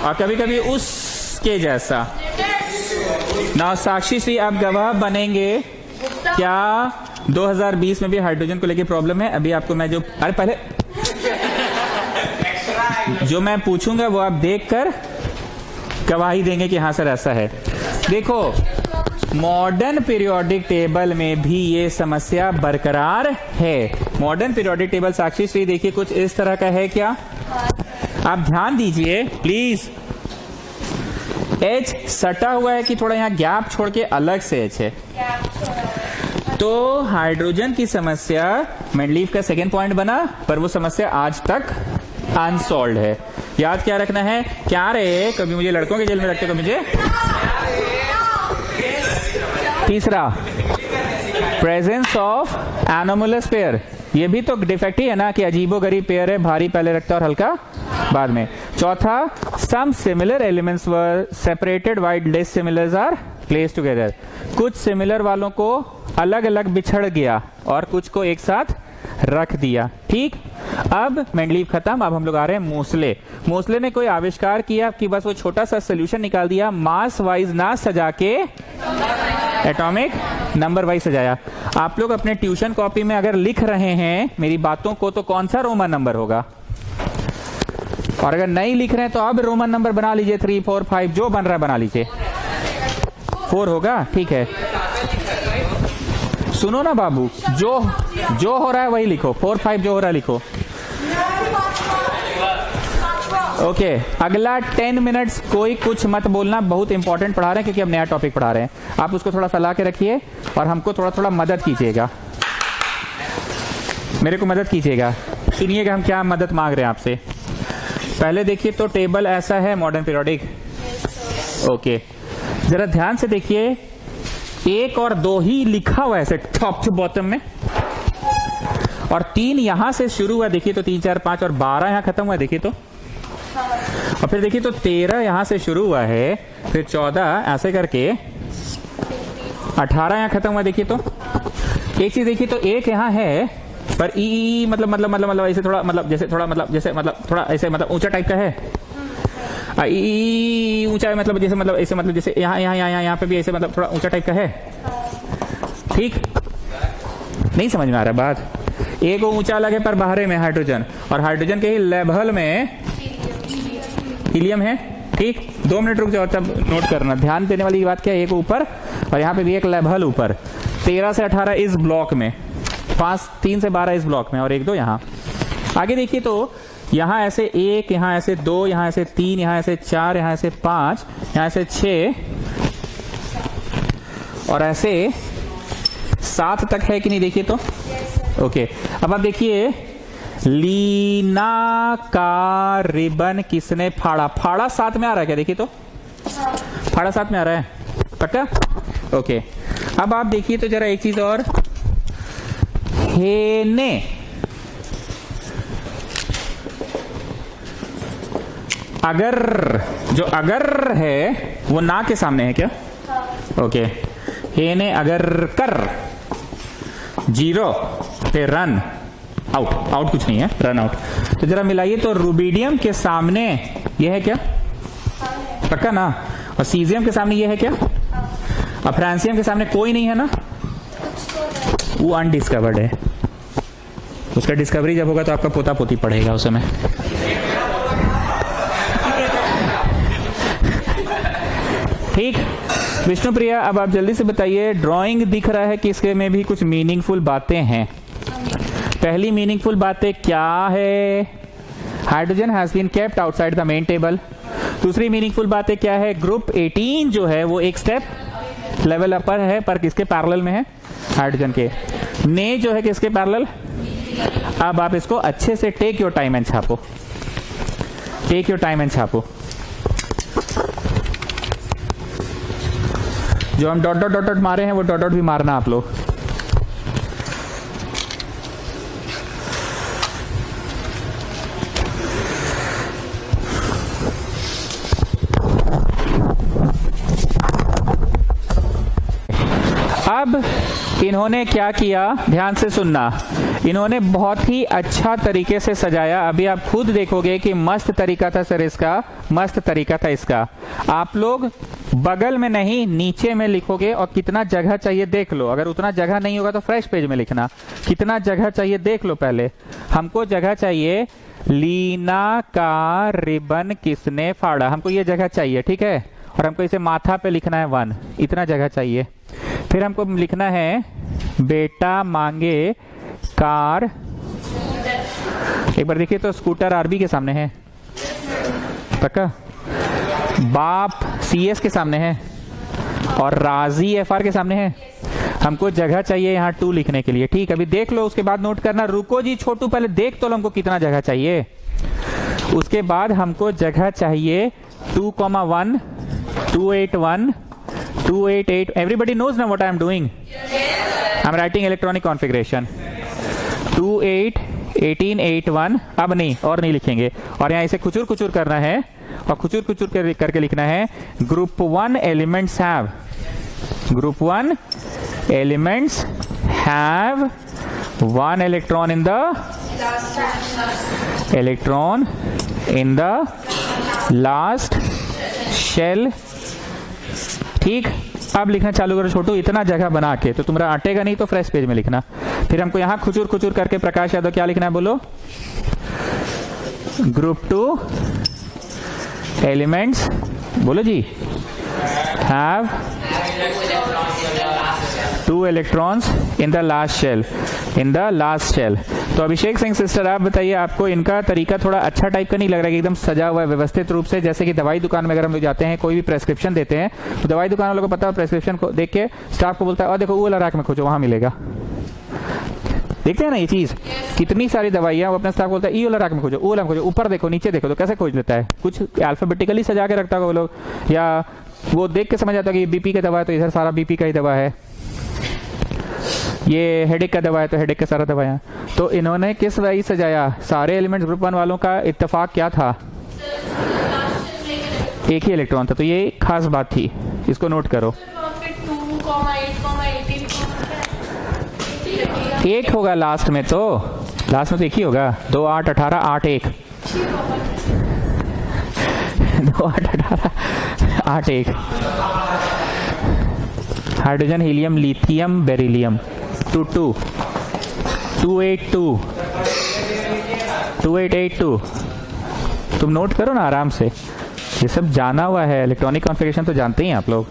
और कभी कभी उसके जैसा। ना साक्षी श्री आप गवाह बनेंगे क्या 2020 में भी हाइड्रोजन को लेके प्रॉब्लम है। अभी आपको मैं जो पहले जो मैं पूछूंगा वो आप देखकर गवाही देंगे कि हाँ सर ऐसा है। देखो मॉडर्न पीरियोडिक टेबल में भी ये समस्या बरकरार है। मॉडर्न पीरियोडिक टेबल साक्षी श्री देखिए कुछ इस तरह का है क्या, आप ध्यान दीजिए प्लीज। एच सटा हुआ है कि थोड़ा यहाँ गैप छोड़ के अलग से एच है, तो हाइड्रोजन की समस्या मेंडलीव का सेकेंड पॉइंट बना, पर वो समस्या आज तक अनसॉल्व्ड है। याद क्या रखना है, क्या रे कभी मुझे लड़कों के जेल में रखते, कभी मुझे। तीसरा, प्रेजेंस ऑफ एनोमलस पेयर, ये भी तो डिफेक्ट ही है ना कि अजीबोगरीब पेयर है, भारी पहले रखता और हल्का बाद में। चौथा, some similar elements were separated while dissimilars are placed together, कुछ सिमिलर वालों को अलग अलग बिछड़ गया और कुछ को एक साथ रख दिया। ठीक, अब मेंडलीव खत्म, अब हम लोग आ रहे हैं मोस्ले। मोस्ले ने कोई आविष्कार किया कि बस वो छोटा सा सोल्यूशन निकाल दिया, मास वाइज ना सजा के एटॉमिक नंबर वाइज सजाया। आप लोग अपने ट्यूशन कॉपी में अगर लिख रहे हैं मेरी बातों को तो कौन सा रोमन नंबर होगा, और अगर नहीं लिख रहे हैं तो अब रोमन नंबर बना लीजिए, 3, 4, 5 जो बन रहा है बना लीजिए। 4 होगा, ठीक है। सुनो ना बाबू, जो हो रहा है वही लिखो, 4, 5 जो हो रहा है लिखो। ओके, अगला 10 मिनट्स कोई कुछ मत बोलना, बहुत इंपॉर्टेंट पढ़ा रहे हैं क्योंकि हम नया टॉपिक पढ़ा रहे हैं। आप उसको थोड़ा फैला के रखिए और हमको थोड़ा थोड़ा मदद कीजिएगा, मेरे को मदद कीजिएगा। सुनिएगा हम क्या मदद मांग रहे हैं आपसे। पहले देखिए तो टेबल ऐसा है मॉडर्न पीरियोडिक, ओके। जरा ध्यान से देखिए, 1 और 2 ही लिखा हुआ है ऐसे टॉप टू बॉटम में, और 3 यहां से शुरू हुआ, देखिए तो 3 4 5 और 12 यहां खत्म हुआ, देखिए तो, और फिर देखिए तो 13 यहां से शुरू हुआ है, फिर 14 ऐसे करके 18 यहां खत्म हुआ, देखिए तो। एक चीज देखिए तो 1 यहां है पर ई मतलब ऐसे थोड़ा मतलब थोड़ा ऐसे मतलब ऊंचा टाइप का है, ई ऊंचा मतलब जैसे यहाँ पे भी ऐसे मतलब थोड़ा ऊंचा टाइप का है। ठीक, नहीं समझ में आ रहा बात। एक ऊंचा अलग है पर बाहर में हाइड्रोजन, और हाइड्रोजन के ही लेवल में हीलियम है। ठीक, 2 मिनट रुक जाओ तब नोट करना। ध्यान देने वाली बात क्या है, एक ऊपर और यहाँ पे भी एक लेवल ऊपर। 13 से 18 इस ब्लॉक में, 3 से 12 इस ब्लॉक में, और 1 2 यहाँ। आगे देखिए तो यहाँ ऐसे 1, यहाँ ऐसे 2, यहाँ ऐसे 3, यहाँ ऐसे 4, यहाँ ऐसे 5, यहाँ ऐसे 6 और ऐसे 7 तक है कि नहीं, देखिए तो। ओके, अब आप देखिए, लीना का रिबन किसने फाड़ा? फाड़ा 7 में आ रहा है क्या, देखिए तो। फाड़ा 7 में आ रहा है पक्का? ओके, अब आप देखिए तो जरा एक चीज और, हेने अगर, जो अगर है वो ना के सामने है क्या? ओके, हेने अगर कर 0 पे रन आउट, आउट कुछ नहीं है, रन आउट। तो जरा मिलाइए तो, रूबिडियम के सामने ये है क्या? पक्का ना? और सीजियम के सामने ये है क्या? और फ्रांसियम के सामने कोई नहीं है ना? वो अनडिस्कवर्ड है, उसका डिस्कवरी जब होगा तो आपका पोता पोती पढ़ेगा उस समय। ठीक, विष्णु प्रिया, अब आप जल्दी से बताइए, ड्राइंग दिख रहा है कि इसके में भी कुछ मीनिंगफुल बातें हैं। पहली मीनिंगफुल बातें क्या है? Hydrogen has been kept outside the main table. दूसरी मीनिंगफुल बातें क्या है? ग्रुप 18 जो है वो एक स्टेप लेवल अपर है, पर किसके पैरेलल में है? हाइड्रोजन के। ने जो है किसके पैरेलल? अब आप इसको अच्छे से टेक योर टाइम एंड छापो, टेक योर टाइम एंड छापो। जो हम डॉट डॉट डॉट डॉट मारे हैं वो डॉट डॉट भी मारना आप लोग। अब इन्होंने क्या किया, ध्यान से सुनना, इन्होंने बहुत ही अच्छा तरीके से सजाया। अभी आप खुद देखोगे कि मस्त तरीका था सर इसका, मस्त तरीका था इसका। आप लोग बगल में नहीं नीचे में लिखोगे, और कितना जगह चाहिए देख लो। अगर उतना जगह नहीं होगा तो फ्रेश पेज में लिखना। कितना जगह चाहिए देख लो पहले। हमको जगह चाहिए, लीना का रिबन किसने फाड़ा, हमको ये जगह चाहिए, ठीक है। और हमको इसे माथा पे लिखना है 1, इतना जगह चाहिए। फिर हमको लिखना है बेटा मांगे कार, एक बार देखिए तो स्कूटर आरबी के सामने है पक्का, बाप सीएस के सामने है, और राजी एफआर के सामने है। हमको जगह चाहिए यहाँ 2 लिखने के लिए, ठीक। अभी देख लो, उसके बाद नोट करना। रुको जी छोटू, पहले देख तो लो हमको कितना जगह चाहिए। उसके बाद हमको जगह चाहिए 2,1, 281, 288. Everybody knows now what I am doing. I'm writing electronic configuration. 28, 18, 81. अब नहीं, और नहीं लिखेंगे, और यहाँ इसे खुचुर खुचुर करना है, और खुचुर खुचुर करके लिखना है group 1 elements have, group 1 elements have 1 electron in the last shell, ठीक। अब लिखना चालू करो छोटू, इतना जगह बना के तो तुम्हारा अटेगा नहीं, तो फ्रेश पेज में लिखना। फिर हमको यहाँ खुचुर खुचुर करके प्रकाश यादव क्या लिखना है बोलो? ग्रुप 2 एलिमेंट्स, बोलो जी, have 2 electrons in the last shell, in the last shell। तो अभिषेक सिंह सिस्टर, आप बताइए, आपको इनका तरीका थोड़ा अच्छा टाइप का नहीं लग रहा है कि एकदम सजा हुआ है व्यवस्थित रूप से? जैसे कि दवाई दुकान में अगर हम लोग जाते हैं, कोई भी प्रेस्क्रिप्शन देते हैं, तो दवाई दुकान वालों को पता है, प्रेस्क्रिप्शन को देख के स्टाफ को बोलता है, और देखो वो वाला रैक में खोजो, वहां मिलेगा। देखते हैं ना ये चीज, कितनी सारी दवाइयां, वो अपने स्टाफ बोलता है ई वाला रैक में खोजो, वो वाला खोजो, ऊपर देखो नीचे देखो, तो कैसे खोज लेता है? कुछ अल्फाबेटिकली सजा के रखता है वो लोग, या वो देख के समझ आता है कि ये बीपी का दवा है तो इधर सारा बीपी का ही दवा है, ये हेडेक का दवा है तो हेडेक का सारा दवा है। तो इन्होंने किस वही सजाया, सारे एलिमेंट्स ग्रुप 1 वालों का इत्तेफाक क्या था, एक ही इलेक्ट्रॉन था। तो ये खास बात थी, इसको नोट करो। 8 होगा लास्ट में, तो लास्ट में तो एक ही होगा। 2 8 18 8 1 2 8 18 8 1 हाइड्रोजन हीलियम लिथियम बेरिलियम 2 2 282 2882। तुम नोट करो ना आराम से, ये सब जाना हुआ है। इलेक्ट्रॉनिक कॉन्फ़िगरेशन तो जानते ही हैं आप लोग।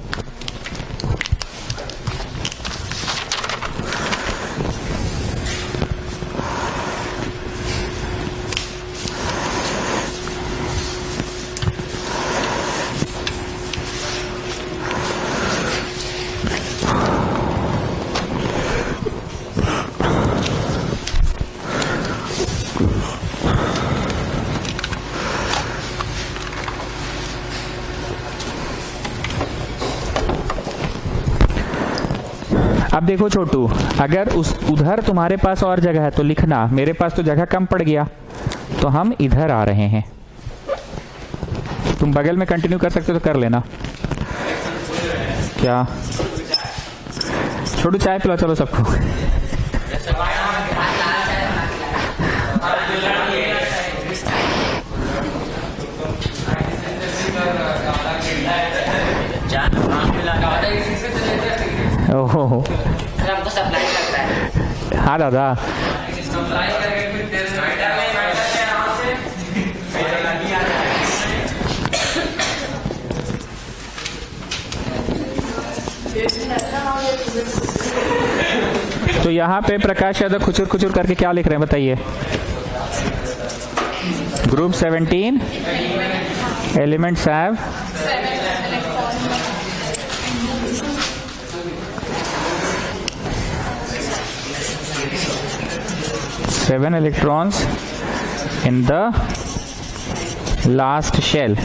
अब देखो छोटू, अगर उधर तुम्हारे पास और जगह है तो लिखना, मेरे पास तो जगह कम पड़ गया तो हम इधर आ रहे हैं। तुम बगल में कंटिन्यू कर सकते हो तो कर लेना। क्या छोटू, चाय पिलाओ चलो सबको। ओहो सर हमको सप्लाई लगता है। हाँ दादा, तो यहाँ पे प्रकाश यादव खुचुर खुचुर करके क्या लिख रहे हैं बताइए। Group 17 elements have 7 electrons in the last shell.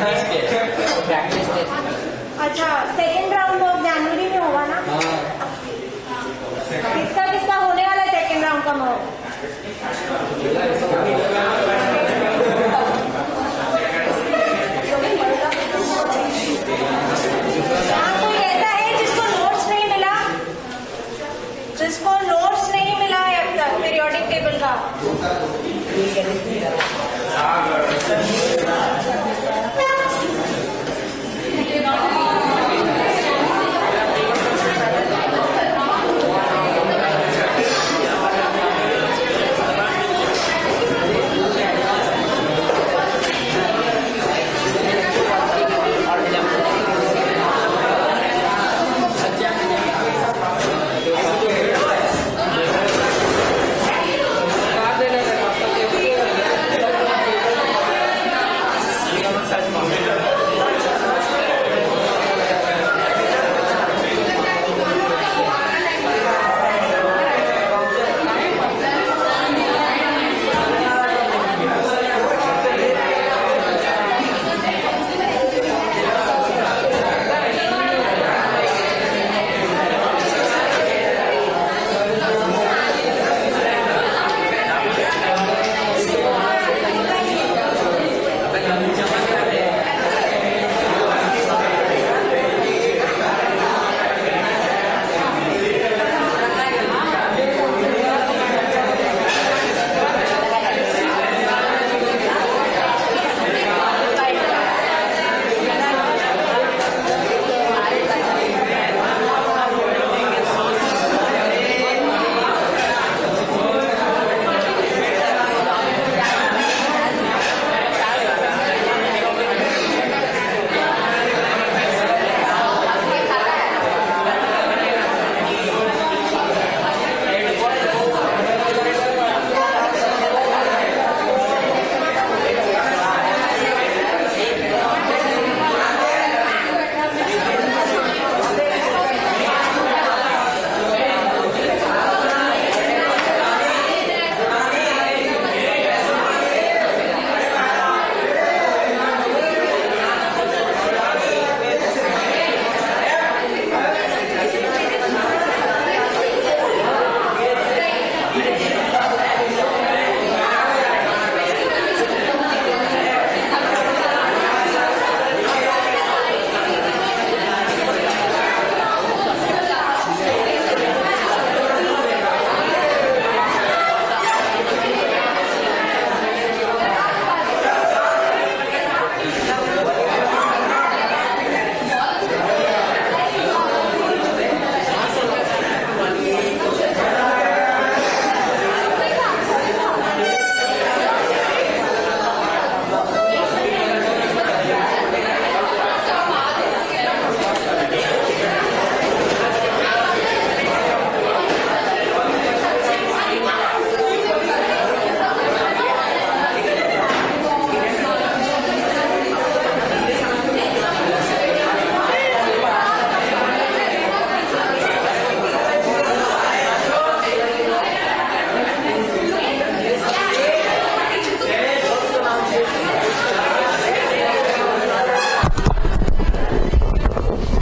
Practice test. अच्छा, सेकेंड राउंड मॉक जनवरी में होगा ना? किसका किसका होने वाला है सेकेंड राउंड का मॉक? कोई ऐसा है जिसको नोट्स नहीं मिला? जिसको नोट्स नहीं मिला है अब तक पीरियोडिक टेबल का?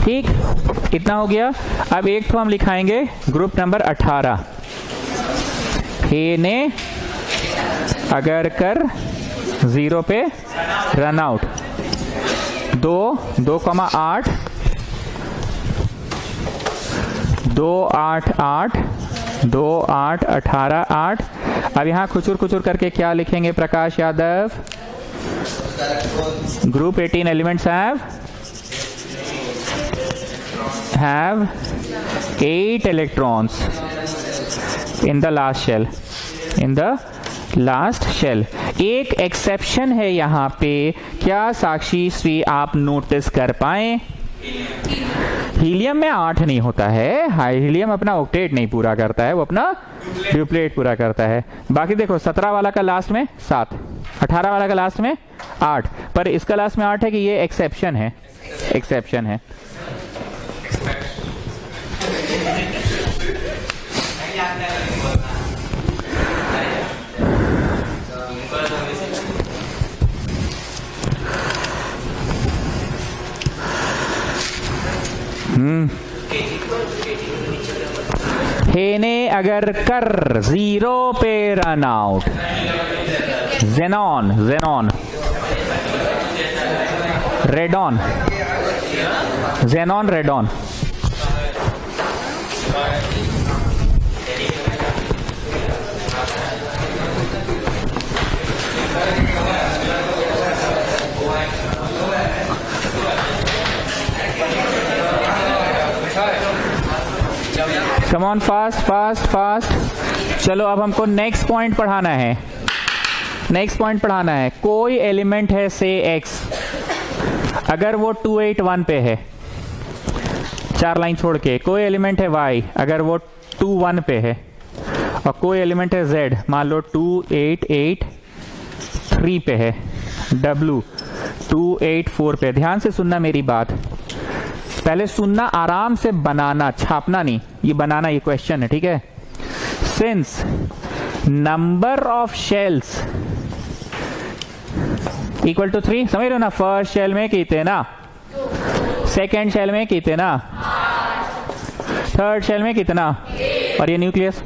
ठीक, इतना हो गया। अब एक तो हम लिखाएंगे ग्रुप नंबर 18, हे ने अगर कर 0 पे रन आउट 2 2,8 2 8 8 2 8 18 8। अब यहाँ खुचुर खुचुर करके क्या लिखेंगे Prakash Yadav? Group 18 elements have 8 electrons in the last shell, in the last shell। एक एक्सेप्शन है यहाँ पे, क्या साक्षी श्री आप नोटिस कर पाए? हीलियम में 8 नहीं होता है, हीलियम अपना ऑक्टेट नहीं पूरा करता है, वो अपना ड्यूप्लेट पूरा करता है। बाकी देखो 17 वाला का लास्ट में 7, 18 वाला का लास्ट में 8, पर इसका लास्ट में 8 है कि ये एक्सेप्शन है, एक्सेप्शन है। हेने अगर कर 0 पे run out, xenon radon, xenon radon, come on, fast. चलो अब हमको नेक्स्ट पॉइंट पढ़ाना है। कोई एलिमेंट है से x, अगर वो 281 पे है, 4 लाइन छोड़ के, कोई एलिमेंट है y अगर वो 21 पे है, और कोई एलिमेंट है z मान लो 2883 पे है, w 284 पे। ध्यान से सुनना मेरी बात, पहले सुनना, आराम से बनाना, छापना नहीं, ये बनाना, ये क्वेश्चन है, ठीक है। Since number of shells equal to 3, समझ रहे हो ना, फर्स्ट शेल में कितने ना, सेकेंड शेल में कितने ना, थर्ड शेल में कितना, और ये न्यूक्लियस।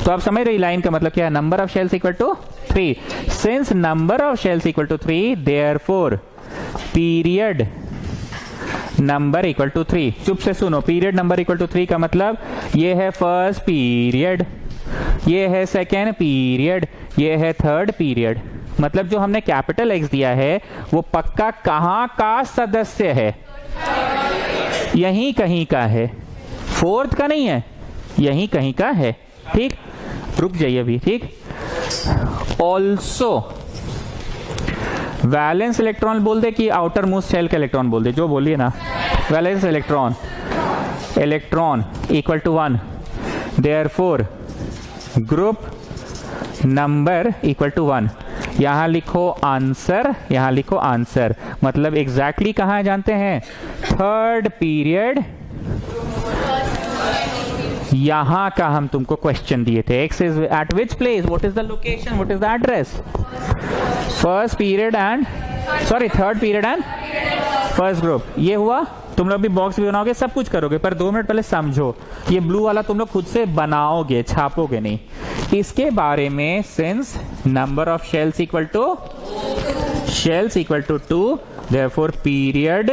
तो आप समझ रहे लाइन का मतलब क्या है, number of shells equal to 3। Since number of shells equal to 3, therefore period number equal to 3। चुप से सुनो, पीरियड नंबर इक्वल टू 3 का मतलब ये है फर्स्ट पीरियड, ये है सेकेंड पीरियड, ये है थर्ड पीरियड। मतलब जो हमने कैपिटल एक्स दिया है वो पक्का कहां का सदस्य है, यहीं कहीं का है, फोर्थ का नहीं है, यहीं कहीं का है, ठीक। रुक जाइए अभी, ठीक। ऑल्सो वैलेंस इलेक्ट्रॉन बोल दे कि आउटर मोस्ट शेल का इलेक्ट्रॉन बोल दे, जो बोलिए ना, valence electron equal to 1, therefore group number equal to 1। यहां लिखो आंसर, मतलब एग्जैक्टली कहां है जानते हैं, थर्ड पीरियड। यहां का हम तुमको क्वेश्चन दिए थे, x is eight which place, what is the location, what is the address, first period and third period and first group. ये हुआ। तुम लोग भी बॉक्स भी बनाओगे, सब कुछ करोगे, पर 2 मिनट पहले समझो, ये ब्लू वाला तुम लोग खुद से बनाओगे, छापोगे नहीं। इसके बारे में since number of shells equal to 2, therefore period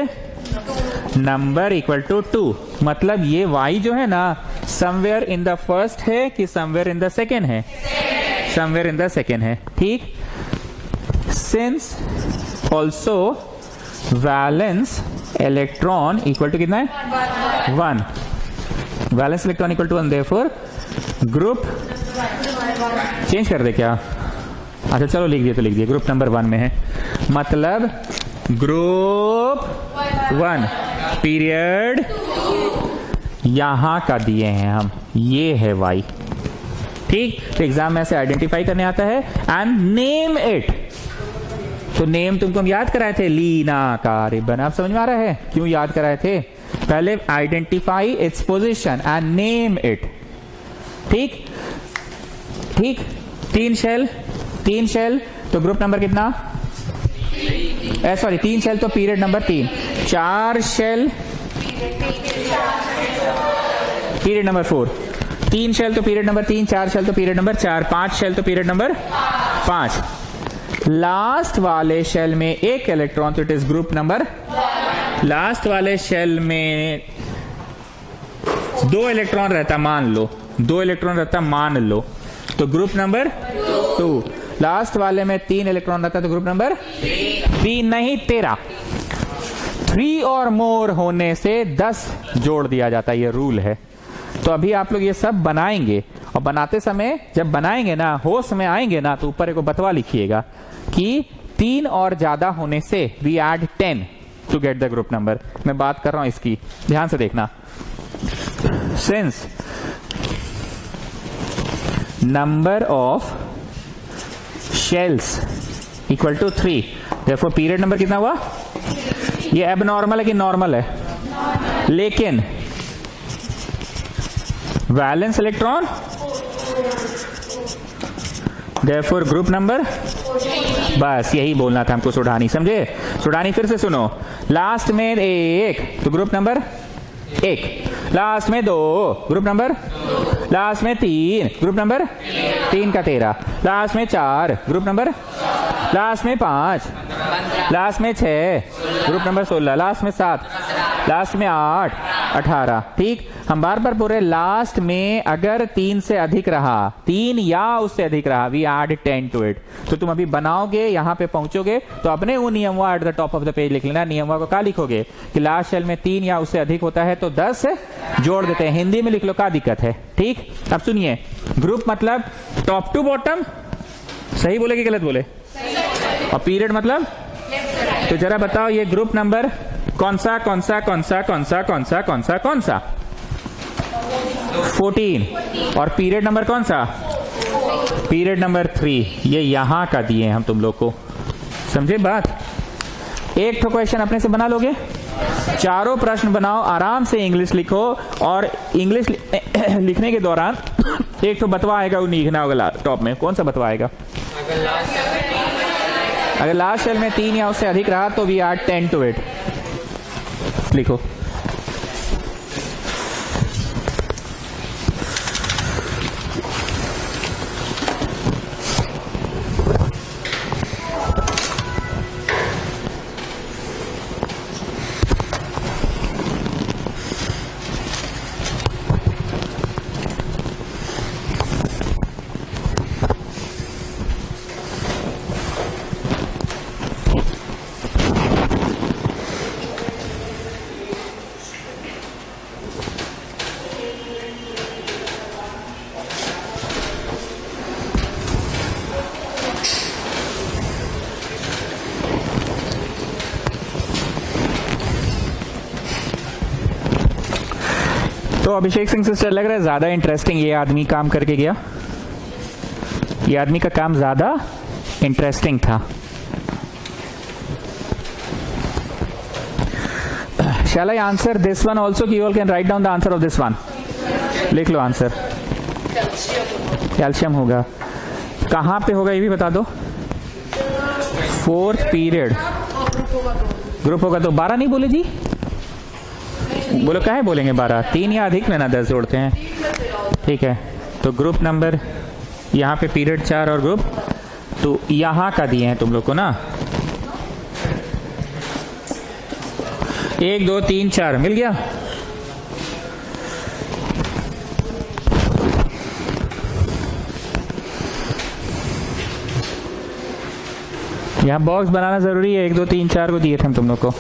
number equal to 2। मतलब ये y जो है ना, समवेयर इन द फर्स्ट है कि समवेयर इन द सेकेंड है, समवेयर इन द सेकेंड है, ठीक। Since also valence electron equal to कितना है, 1, valence electron equal to 1, therefore group, change कर दे क्या, अच्छा चलो लिख दिए तो लिख दिए, ग्रुप नंबर 1 में है, मतलब ग्रुप 1 पीरियड यहां का दिए हैं हम, ये है y, ठीक। तो एग्जाम में ऐसे आइडेंटिफाई करने आता है, एंड नेम इट। तो नेम तुमको हम याद कराए थे, लीना का रिबन। आप समझ में आ रहा है क्यों याद कराए थे, पहले identify its position and name it, ठीक। 3 शेल तो ग्रुप नंबर कितना, सॉरी 3 शेल तो period number 3, 4 shell period number 4, 3 shell तो पीरियड नंबर 3, 4 शेल तो पीरियड नंबर 4, 5 शेल तो पीरियड नंबर 5। लास्ट वाले शेल में एक इलेक्ट्रॉन, तो it is group number, last वाले शेल में 2 इलेक्ट्रॉन रहता, मान लो 2 इलेक्ट्रॉन रहता, मान लो, तो ग्रुप नंबर 2। लास्ट वाले में 3 इलेक्ट्रॉन रहता, तो ग्रुप नंबर 3 नहीं 13। 3 और मोर होने से 10 जोड़ दिया जाता है, ये रूल है। तो अभी आप लोग ये सब बनाएंगे, और बनाते समय जब बनाएंगे ना, होश में आएंगे ना, तो ऊपर एक बतवा लिखिएगा कि 3 और ज्यादा होने से we add 10 to get the group number. मैं बात कर रहा हूं इसकी, ध्यान से देखना। Since number of shells equal to 3, therefore period number कितना हुआ, ये एबनॉर्मल है कि नॉर्मल है, लेकिन valence electron, therefore group number, बस यही बोलना था हमको सुडानी, समझे। सुडानी फिर से सुनो, लास्ट में 1 तो ग्रुप नंबर 1, लास्ट में 2, ग्रुप नंबर, लास्ट में 3, ग्रुप नंबर 3 का 13, लास्ट में 4, ग्रुप नंबर, लास्ट में 5, लास्ट में 6, ग्रुप नंबर 16, लास्ट में 7, लास्ट में 8, 18। ठीक, हम बार बार बोल रहे लास्ट में अगर 3 से अधिक रहा, 3 या उससे अधिक रहा, वी ऐड 10 टू इट। तो तुम अभी बनाओगे, यहां पे पहुंचोगे तो अपने वो नियमवा at the top of the page लिख लेना। नियमवा को क्या लिखोगे कि लास्ट सेल में 3 या उससे अधिक होता है तो 10 जोड़ देते हैं, हिंदी में लिख लो, क्या दिक्कत है। ठीक, अब सुनिए, ग्रुप मतलब टॉप टू बॉटम, सही बोले कि गलत बोले, और पीरियड मतलब, तो जरा बताओ ये ग्रुप नंबर कौन सा कौन सा कौन सा कौन सा कौन सा कौन सा कौन सा 14, और पीरियड नंबर कौन सा, पीरियड नंबर 3। ये यहां का दिए हम तुम लोग को, समझे बात। एक तो क्वेश्चन अपने से बना लोगे, चारों प्रश्न बनाओ, आराम से इंग्लिश लिखो, और इंग्लिश लिखने के दौरान एक तो बतवा आएगा, वो लिखना होगा टॉप में। कौन सा बतवा आएगा, अगर लास्ट सेल में 3 या उससे अधिक रहा तो वी ऐड 10 टू इट, लिखो। तो अभिषेक सिंह सिस्टर, लग रहा है ज्यादा इंटरेस्टिंग ये आदमी काम करके गया, ये आदमी का काम ज्यादा इंटरेस्टिंग था। Shall I answer this one also, you all can write down the answer of this one, लिख लो आंसर। कैल्शियम होगा, कहां पे होगा ये भी बता दो। 4th पीरियड, ग्रुप होगा तो 12 नहीं बोले जी, बोलो काहे बोलेंगे 12, 3 या अधिक में ना 10 जोड़ते हैं। ठीक है, तो ग्रुप नंबर यहाँ पे पीरियड 4 और ग्रुप, तो यहाँ का दिए हैं तुम लोग को ना, 1 2 3 4 मिल गया। यहाँ बॉक्स बनाना जरूरी है, 1 2 3 4 को दिए थे हम तुम लोग को।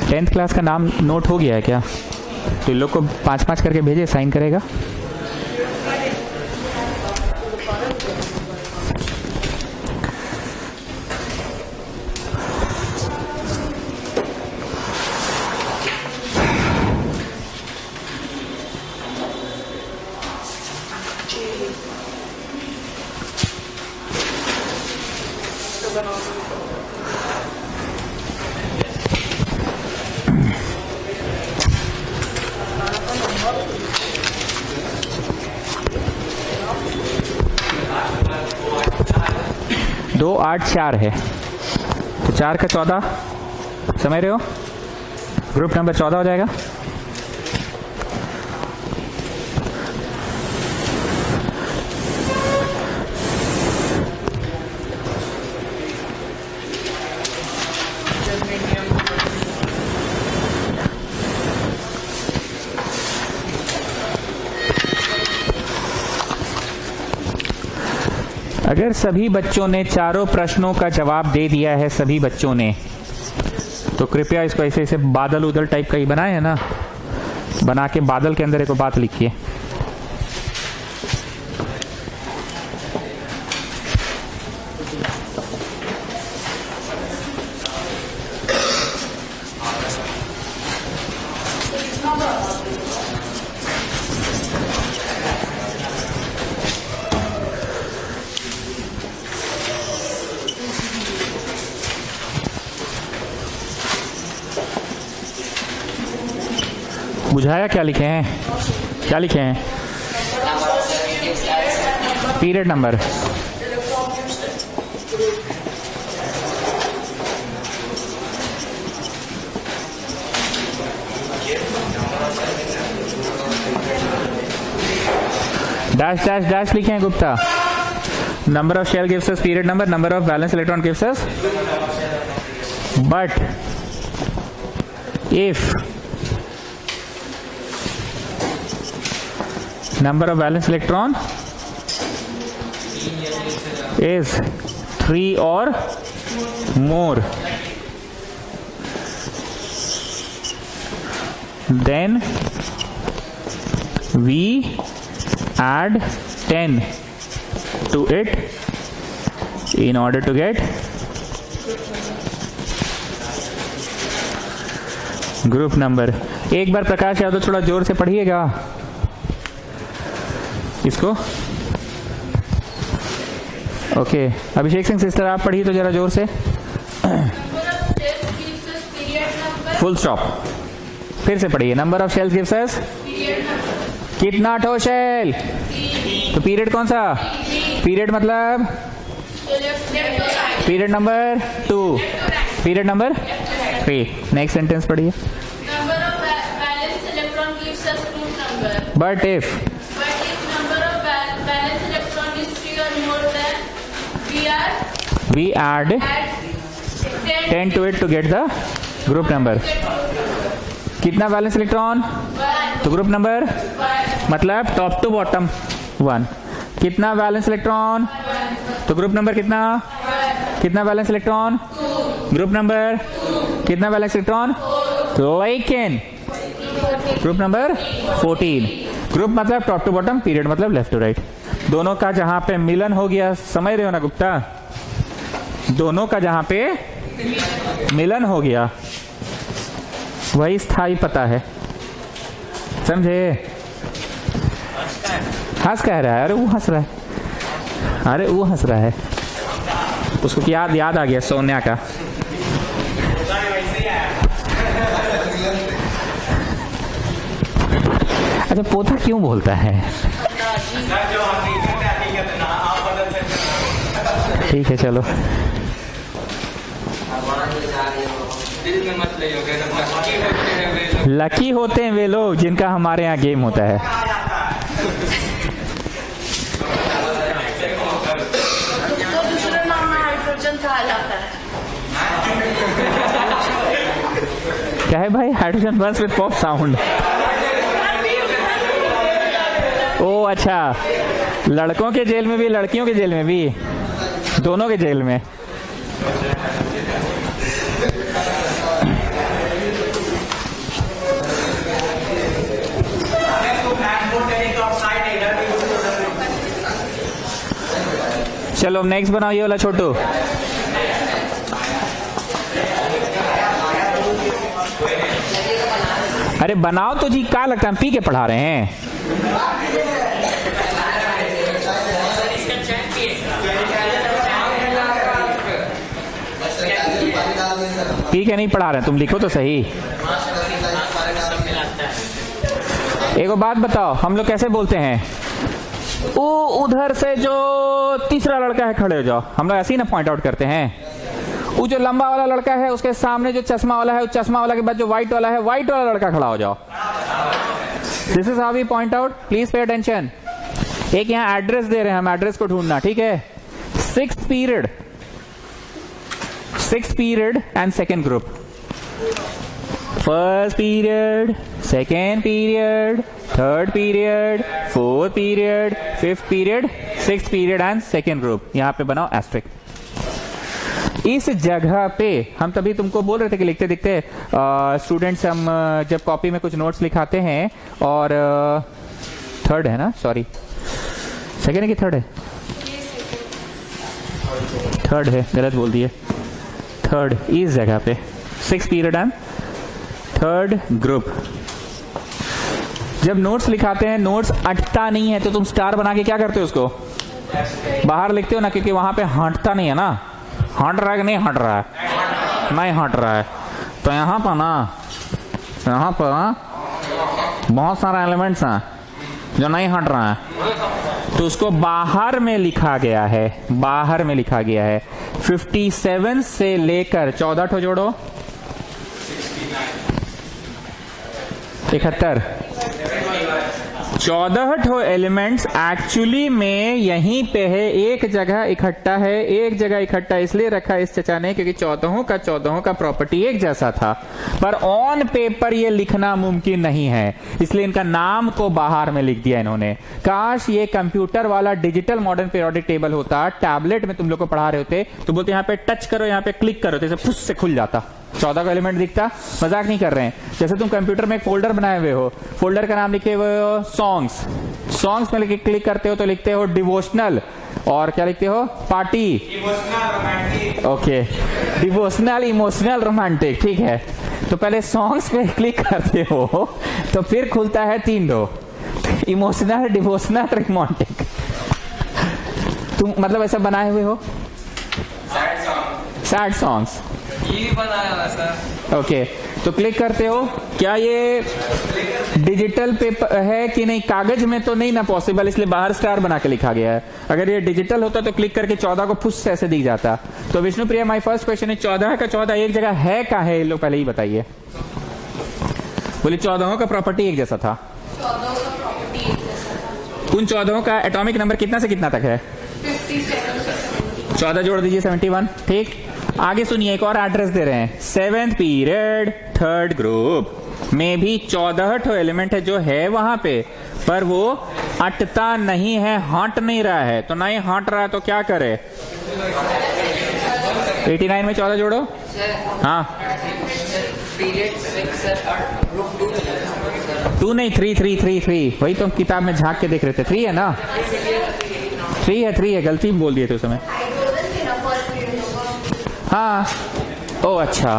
टेंथ क्लास का नाम नोट हो गया है क्या, तो इन लोग को 5-5 करके भेजे, साइन करेगा। दो 8 4 है, तो 4 का 14, समझ रहे हो, ग्रुप नंबर 14 हो जाएगा। अगर सभी बच्चों ने चारों प्रश्नों का जवाब दे दिया है, सभी बच्चों ने, तो कृपया इसको ऐसे ऐसे बादल उदल टाइप का ही बनाए है ना, बना के बादल के अंदर एक बात लिखिए। बुझाया क्या लिखे हैं, क्या लिखे हैं, period number, dash dash dash लिखे हैं Gupta. Number of shell gives us period number. Number of valence electron gives us. But if number of valence electron is 3 or more, then we add 10 to it in order to get group number. एक बार प्रकाश यादव थोड़ा जोर से पढ़िएगा इसको. Okay, Abhishek Singh sister आप पढ़िए तो जरा जोर से. Full stop. फिर से पढ़िए. Number of shells gives us. कितना ठो शेल? तो पीरियड कौन सा? पीरियड मतलब period number 2, period number 3. Next sentence पढ़िए. Number of valence electron gives us group number. But if Number of valence electron is 3 or more than we add add 10 to it to get the group number. कितना valence electron? तो group number मतलब top to bottom 1. कितना valence electron? तो group number कितना? कितना valence electron? Group number कितना valence electron? लेकिन group number 14. Group मतलब टॉप टू बॉटम, पीरियड मतलब लेफ्ट टू राइट. दोनों का जहां पे मिलन हो गया, समझ रहे हो ना गुप्ता? दोनों का जहां पे मिलन हो गया वही स्थाई पता है. समझे? हंस कह रहा है. अरे वो हंस रहा है. अरे वो हंस रहा है. उसको याद आ गया सोनिया का. अच्छा, पोता क्यों बोलता है? ठीक है चलो. लकी होते हैं वे लोग जिनका हमारे यहाँ गेम होता है. तो दूसरे नाम में हाइड्रोजन कहा जाता है. क्या है भाई? Hydrogen burns with pop sound. ओ अच्छा, लड़कों के जेल में भी लड़कियों के जेल में भी, दोनों के जेल में. चलो नेक्स्ट बनाओ ये वाला छोटू. अरे बनाओ तो जी, क्या लगता है हम पी के पढ़ा रहे हैं? पी के नहीं पढ़ा रहे हैं, तुम लिखो तो सही. एक बात बताओ, हम लोग कैसे बोलते हैं? वो उधर से जो तीसरा लड़का है खड़े हो जाओ. हम लोग ऐसे ही ना पॉइंट आउट करते हैं. वो जो लंबा वाला लड़का है उसके सामने जो चश्मा वाला है, उस चश्मा वाला के बाद जो व्हाइट वाला है, व्हाइट वाला लड़का खड़ा हो जाओ. This is how we point out. Please pay attention. एक यहाँ एड्रेस दे रहे हैं, हम एड्रेस को ढूंढना. ठीक है. 6th period and second group. First period, second period, third period, fourth period, fifth period, 6th period and second group. यहां पे बनाओ एस्ट्रिक. इस जगह पे हम तभी तुमको बोल रहे थे कि लिखते दिखते स्टूडेंट्स हम जब कॉपी में कुछ नोट्स लिखाते हैं और थर्ड है ना, सॉरी सेकेंड है कि थर्ड है? थर्ड है, गलत बोल दिए. थर्ड इस जगह पे 6th period and third group. जब नोट्स लिखाते हैं, नोट्स अटता नहीं है तो तुम स्टार बना के क्या करते हो? उसको बाहर लिखते हो ना, क्योंकि वहां पे हटता नहीं है ना. हट रहा है कि नहीं हट रहा है? नहीं हट रहा है. तो यहाँ पर ना, यहाँ पर बहुत सारे एलिमेंट्स हैं जो नहीं हट रहा है, तो उसको बाहर में लिखा गया है. बाहर में लिखा गया है. 57 से लेकर 14 ठो जोड़ो. 71। 14 ठो एलिमेंट्स एक्चुअली में यहीं पे है, एक जगह इकट्ठा है। एक जगह इकट्ठा इसलिए रखा इस चचा ने क्योंकि 14 का प्रॉपर्टी एक जैसा था, पर ऑन पेपर ये लिखना मुमकिन नहीं है, इसलिए इनका नाम को बाहर में लिख दिया इन्होंने। काश ये कंप्यूटर वाला डिजिटल मॉडर्न पीरियोडिक टेबल होता, टैबलेट में तुम लोग को पढ़ा रहे होते तो बोलते यहाँ पे टच करो, यहाँ पे क्लिक करो, तो फुस से खुल जाता, 14 का एलिमेंट दिखता। मजाक नहीं कर रहे हैं। जैसे तुम कंप्यूटर में एक फोल्डर बनाए हुए हो, फोल्डर का नाम लिखे हुए हो सॉन्ग्स में क्लिक करते हो तो लिखते हो डिवोशनल, और क्या लिखते हो? Party, okay, devotional, emotional, romantic, ठीक है। तो पहले सॉन्ग्स पे क्लिक करते हो तो फिर खुलता है 3 दो, इमोशनल, डिवोशनल, रोमांटिक। तुम मतलब ऐसा बनाए हुए हो? सैड सॉन्ग्स बनाया सर। ओके, तो क्लिक करते हो। क्या ये डिजिटल पेपर है कि नहीं? कागज में तो नहीं ना पॉसिबल, इसलिए बाहर स्टार बना के लिखा गया है। अगर ये डिजिटल होता तो क्लिक करके 14 को फुस से ऐसे दिख जाता। तो Vishnu Priya, my first question है 14 का 14 एक जगह है का है? लोग पहले ही बताइए। बोले 14 का प्रॉपर्टी एक जैसा था। 14 का प्रॉपर्टी एक जैसा था। उन 14 का एटॉमिक नंबर कितना से कितना तक है? 57। 14 जोड़ दीजिए 71, ठीक। आगे सुनिए, एक और एड्रेस दे रहे हैं, 7th पीरियड 3rd ग्रुप में भी 14 ठो एलिमेंट है जो है वहां पे, पर वो अटता नहीं है, हट नहीं रहा है। तो नहीं हट रहा है तो क्या करे? 89 में 14 जोड़ो। हाँ, पीरियड 6 सर और ग्रुप 2 2 नहीं, 3 वही तो किताब में झांक के देख रहे थे। 3 है ना? 3 है, गलती बोल दिए थे उस समय। हाँ, ओ अच्छा,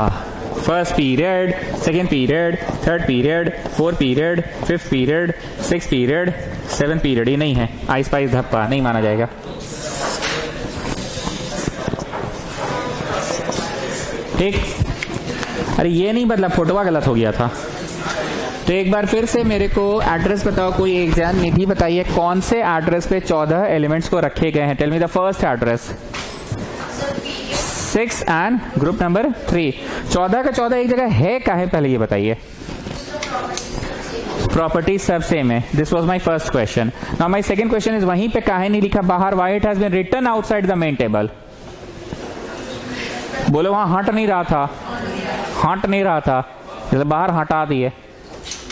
1st period, 2nd period, 3rd period, 4th period, 5th period, 6th period, 7th period. ये नहीं है, आइस पाइस धप्पा नहीं माना जाएगा। ठीक, अरे ये नहीं बदला, फोटोवा गलत हो गया था। तो एक बार फिर से मेरे को एड्रेस बताओ, कोई एग्जाम निधि बताइए कौन से एड्रेस पे 14 एलिमेंट्स को रखे गए हैं। Tell me the first address. 6 and group number 3। 14 का 14 एक जगह है का है? पहले ये बताइए। प्रॉपर्टी सब सेम है। This was my first question. Now my second question is वहीं पे काहे नहीं लिखा बाहर? Why it has been written outside the main table? बोलो वहां हट नहीं रहा था, जैसे बाहर हटा दिए।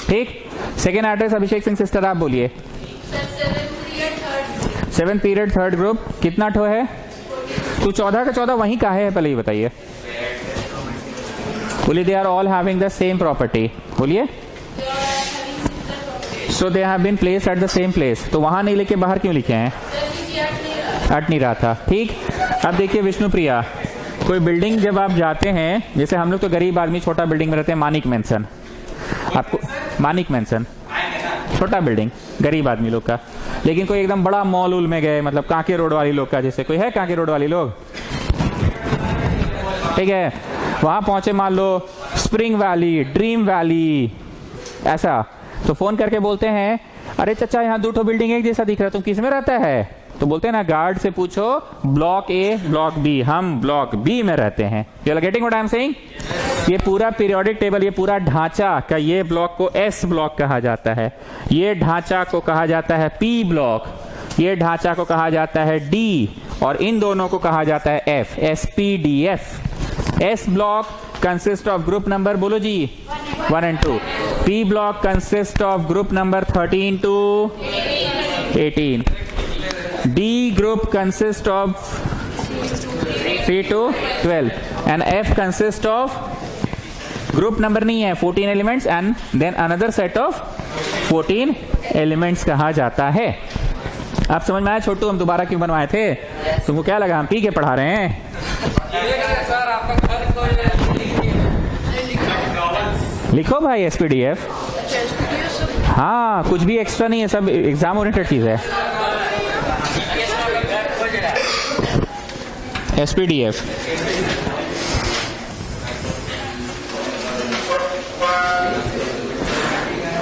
ठीक, second address Abhishek Singh sister आप बोलिए। 7th पीरियड 3rd ग्रुप कितना ठो है? तो 14 का 14 वहीं का है? पहले ही बताइए। बोलिए, they are all having the same property. बोलिए, so they have been placed at the same place. तो वहां नहीं लेके बाहर क्यों लिखे हैं? हट नहीं रहा था। ठीक, अब देखिए विष्णु प्रिया, कोई बिल्डिंग जब आप जाते हैं, जैसे हम लोग तो गरीब आदमी छोटा बिल्डिंग में रहते हैं, मानिक मेंशन, आपको मानिक मेंशन छोटा बिल्डिंग गरीब आदमी लोग का। लेकिन कोई एकदम बड़ा मॉल उल में गए, मतलब कांके रोड वाली लोग का, जैसे कोई है कांके रोड वाली लोग, ठीक है, वहां पहुंचे, मान लो स्प्रिंग वैली, ड्रीम वैली, ऐसा, तो फोन करके बोलते हैं, अरे चचा यहाँ 2 ठो बिल्डिंग एक जैसा दिख रहा है, तुम किस में रहता है? तो बोलते हैं ना, गार्ड से पूछो ब्लॉक ए, ब्लॉक बी, हम ब्लॉक बी में रहते हैं। You are getting what I am saying? ये पूरा पीरियोडिक टेबल, ये पूरा ढांचा का, ये ब्लॉक को एस ब्लॉक कहा जाता है, ये ढांचा को कहा जाता है पी ब्लॉक, ये ढांचा को कहा जाता है डी, और इन दोनों को कहा जाता है F, S P D F. S block consist of group number, बोलो जी, 1 and 2। P block consist of group number 13 to 18। D group consists of 3 to 12 and F consists of group number नहीं है, 14 elements and then another set of 14 elements कहा जाता है। आप समझ में आया छोटू, हम दोबारा क्यों बनवाए थे? तुमको क्या लगा हम पी के पढ़ा रहे हैं? लिखो भाई SPDF। हाँ, कुछ भी एक्स्ट्रा नहीं है, सब एग्जाम ओरिएंटेड चीज है। SPDF।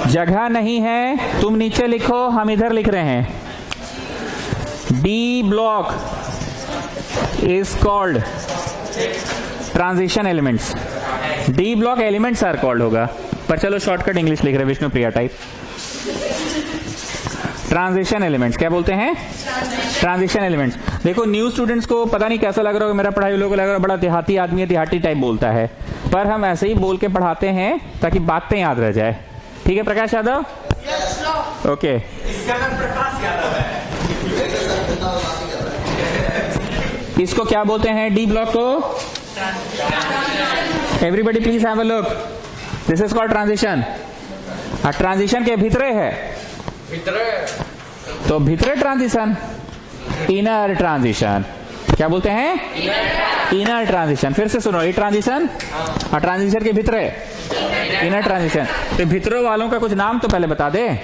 जगह नहीं है, तुम नीचे लिखो, हम इधर लिख रहे हैं। D block is called transition elements. D block elements are called होगा, पर चलो शॉर्टकट इंग्लिश लिख रहे Vishnu Priya type. Transition elements क्या बोलते हैं? Transition elements. देखो न्यू स्टूडेंट्स को पता नहीं कैसा लग रहा होगा, मेरा पढ़ाई लोगों को लग रहा है बड़ा देहाती आदमी है, देहाती टाइप बोलता है, पर हम ऐसे ही बोल के पढ़ाते हैं ताकि बातें याद रह जाए। ठीक है प्रकाश यादव? ओके। इसको क्या बोलते हैं? डी ब्लॉक को? Everybody please have a look, this is called transition. Transition के भीतरे है, तो भीतरे ट्रांजिशन, इनर ट्रांजिशन क्या बोलते हैं? Inner transition. फिर से सुनो, ये ट्रांजिशन और ट्रांजिशन के भीतरे इनर ट्रांजिशन। तो भीतरों वालों का कुछ नाम तो पहले बता दे।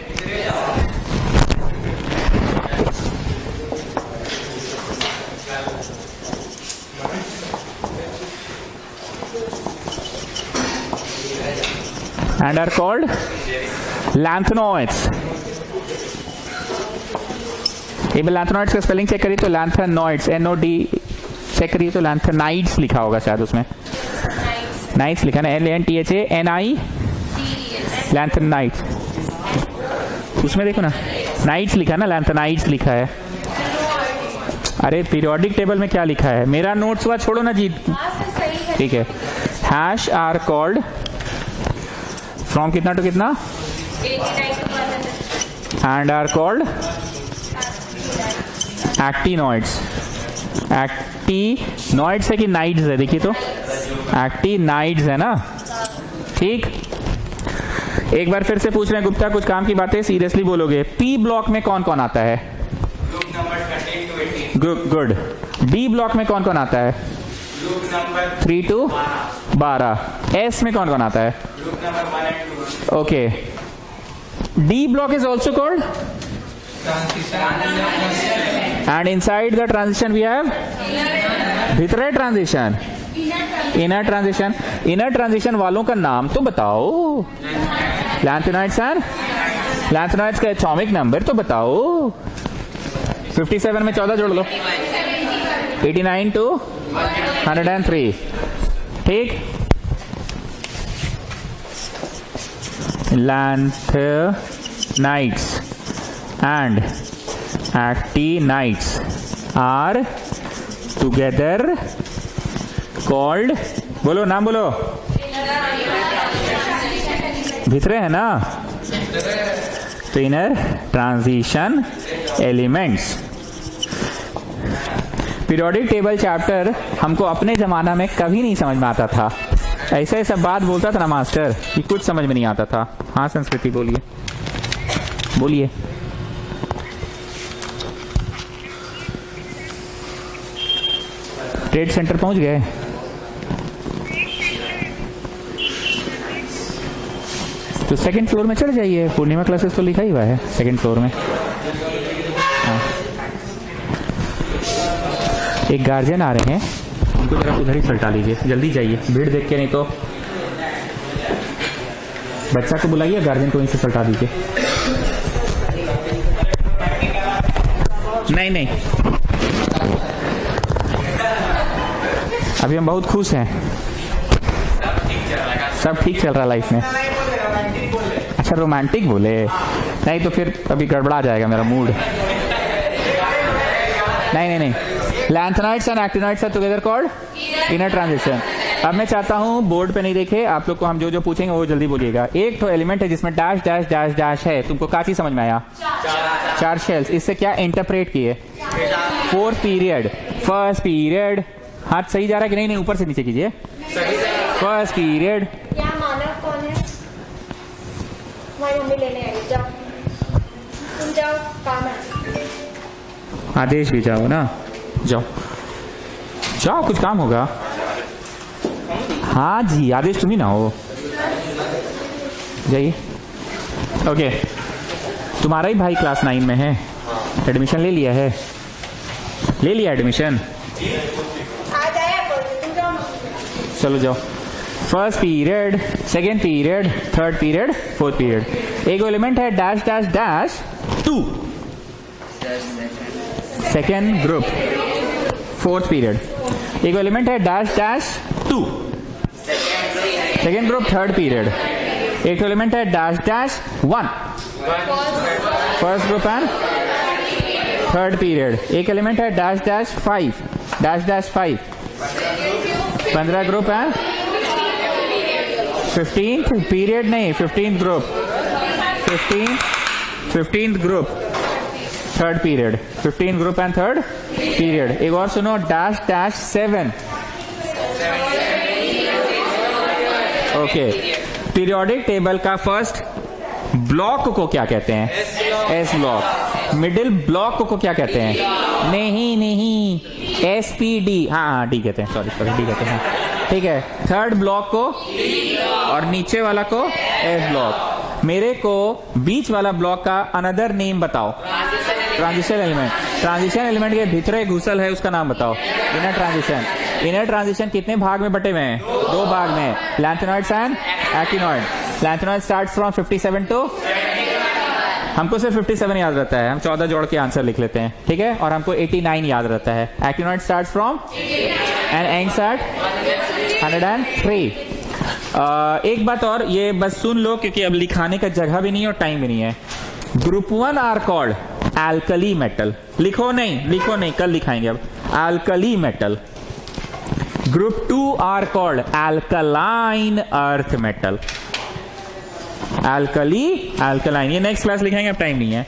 and are called lanthanoids। एक बार lanthanoids का स्पेलिंग चेक करिए तो lanthanoids, NOD चेक करिए तो lanthanides लिखा होगा शायद उसमें, नाइट्स लिखा ना, LANTHANI lanthanides। उसमें देखो ना नाइट्स लिखा ना, lanthanides लिखा है। अरे पीरियोडिक टेबल में क्या लिखा है? मेरा नोट्स हुआ छोड़ो ना जी, ठीक है। हैश आर कॉल्ड फ्रॉम कितना टू कितना? 89 to 100। And are called actinoids. Actinoids है कि नाइड्स है? देखिए तो एक्टिनाइड्स है ना, ठीक। एक बार फिर से पूछ रहे हैं गुप्ता, कुछ काम की बातें सीरियसली बोलोगे। पी ब्लॉक में कौन कौन आता है? गुड। डी ब्लॉक में कौन कौन आता है? 3 to 12। एस में कौन कौन आता है? Okay. D block is also called, and inside the transition we have भीतरे transition, inner transition. Inner transition वालों का नाम तो बताओ। लैंथेनॉइड्स एंड लैंथेनॉइड्स का एटॉमिक नंबर तो बताओ। 57 में 14 जोड़ लो, 89 to 103, ठीक। Lanthanides and actinides are together called, बोलो नाम बोलो, भीतरे है ना, तो inner transition elements. Periodic table chapter हमको अपने जमाना में कभी नहीं समझ में आता था। ऐसा सब बात बोलता था ना मास्टर कि कुछ समझ में नहीं आता था। हाँ संस्कृति बोलिए, बोलिए। ट्रेड सेंटर पहुंच गए? तो सेकंड फ्लोर में चढ़ जाइए, पूर्णिमा क्लासेस तो लिखा ही हुआ है सेकंड फ्लोर में। हाँ। एक गार्जियन आ रहे हैं, उनको जरा उधर ही सल्टा लीजिए, जल्दी जाइए, भीड़ देख के, नहीं तो बच्चा को बुलाइए, गार्जियन को वहीं से सल्टा दीजिए। नहीं, अभी हम बहुत खुश हैं, सब ठीक चल रहा है लाइफ में। अच्छा रोमांटिक बोले? नहीं तो फिर अभी गड़बड़ा जाएगा मेरा मूड। नहीं। Lanthanoids and actinoids are together called inner transition. अब मैं चाहता हूं बोर्ड पे नहीं देखे, आप लोग को हम जो पूछेंगे वो जल्दी बोलिएगा। एक तो एलिमेंट है जिसमें डैश डैश डैश डैश है, तुमको क्या चीज समझ में आया? 4 शेल्स। इससे क्या इंटरप्रेट किए? 4th period, first period. हाथ सही जा रहा है कि नहीं? ऊपर से नीचे कीजिए। First period. क्या मानव कौन है? हमारी मम्मी लेने आई, जाओ तुम जाओ, काम है। आदेश भी जाओ ना, जाओ कुछ काम होगा। हाँ जी आदेश तुम ही ना हो, जाइए। ओके, तुम्हारा ही भाई क्लास 9 में है, एडमिशन ले लिया है? ले लिया एडमिशन? आ जाए तुम जाओ। चलो जाओ। First period, second period, third period, fourth period. एक एलिमेंट है dash dash dash 2, second group, fourth period. एक एलिमेंट है dash dash 2, second group, third period. एक एलिमेंट है dash dash 1 first group and third period. एक element है dash dash 5 15 group and 15th period नहीं 15th group 15th group third period 15th group and third period. एक और सुनो dash dash 7 okay. Periodic table का first block को क्या कहते हैं? S block. मिडिल ब्लॉक को क्या कहते हैं? नहीं SPD हाँ डी कहते हैं, सॉरी डी कहते हैं, ठीक है। थर्ड ब्लॉक को और नीचे वाला को एस ब्लॉक। मेरे को बीच वाला ब्लॉक का अनदर नेम बताओ। Transition element. ट्रांजिशन एलिमेंट के भीतर घुसल है, उसका नाम बताओ। Inner transition. इनर ट्रांजिशन कितने भाग में बटे हुए हैं? 2 भाग में, lanthanoids and actinoid. Lanthanoid starts from 57 to, हमको सिर्फ 57 याद रहता है, हम 14 जोड़ के आंसर लिख लेते हैं, ठीक है। और हमको 89 याद रहता है। Actinoid starts from and ends at 103। एक बात और, ये बस सुन लो क्योंकि अब लिखाने का जगह भी नहीं है और टाइम भी नहीं है। Group 1 are called alkali metal. लिखो नहीं, कल लिखाएंगे। अब alkali metal. Group 2 are called alkaline earth metal. Alkaline, ये नेक्स्ट क्लास लिखाएंगे, अब टाइम नहीं है।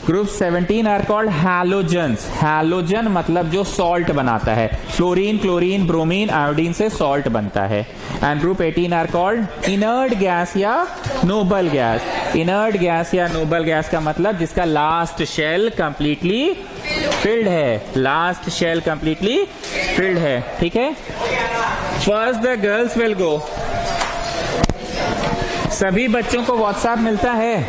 Group 17 are called halogens. Halogen मतलब जो सॉल्ट बनाता है, फ्लोरीन, क्लोरीन, ब्रोमीन, आयोडीन से सॉल्ट बनता है। And group 18 are called inert gas या नोबल गैस। इनर्ट गैस या नोबल गैस का मतलब जिसका लास्ट शेल कंप्लीटली फिल्ड है, लास्ट शेल कंप्लीटली फिल्ड है, ठीक है। First the girls will go. सभी बच्चों को व्हाट्सएप मिलता है?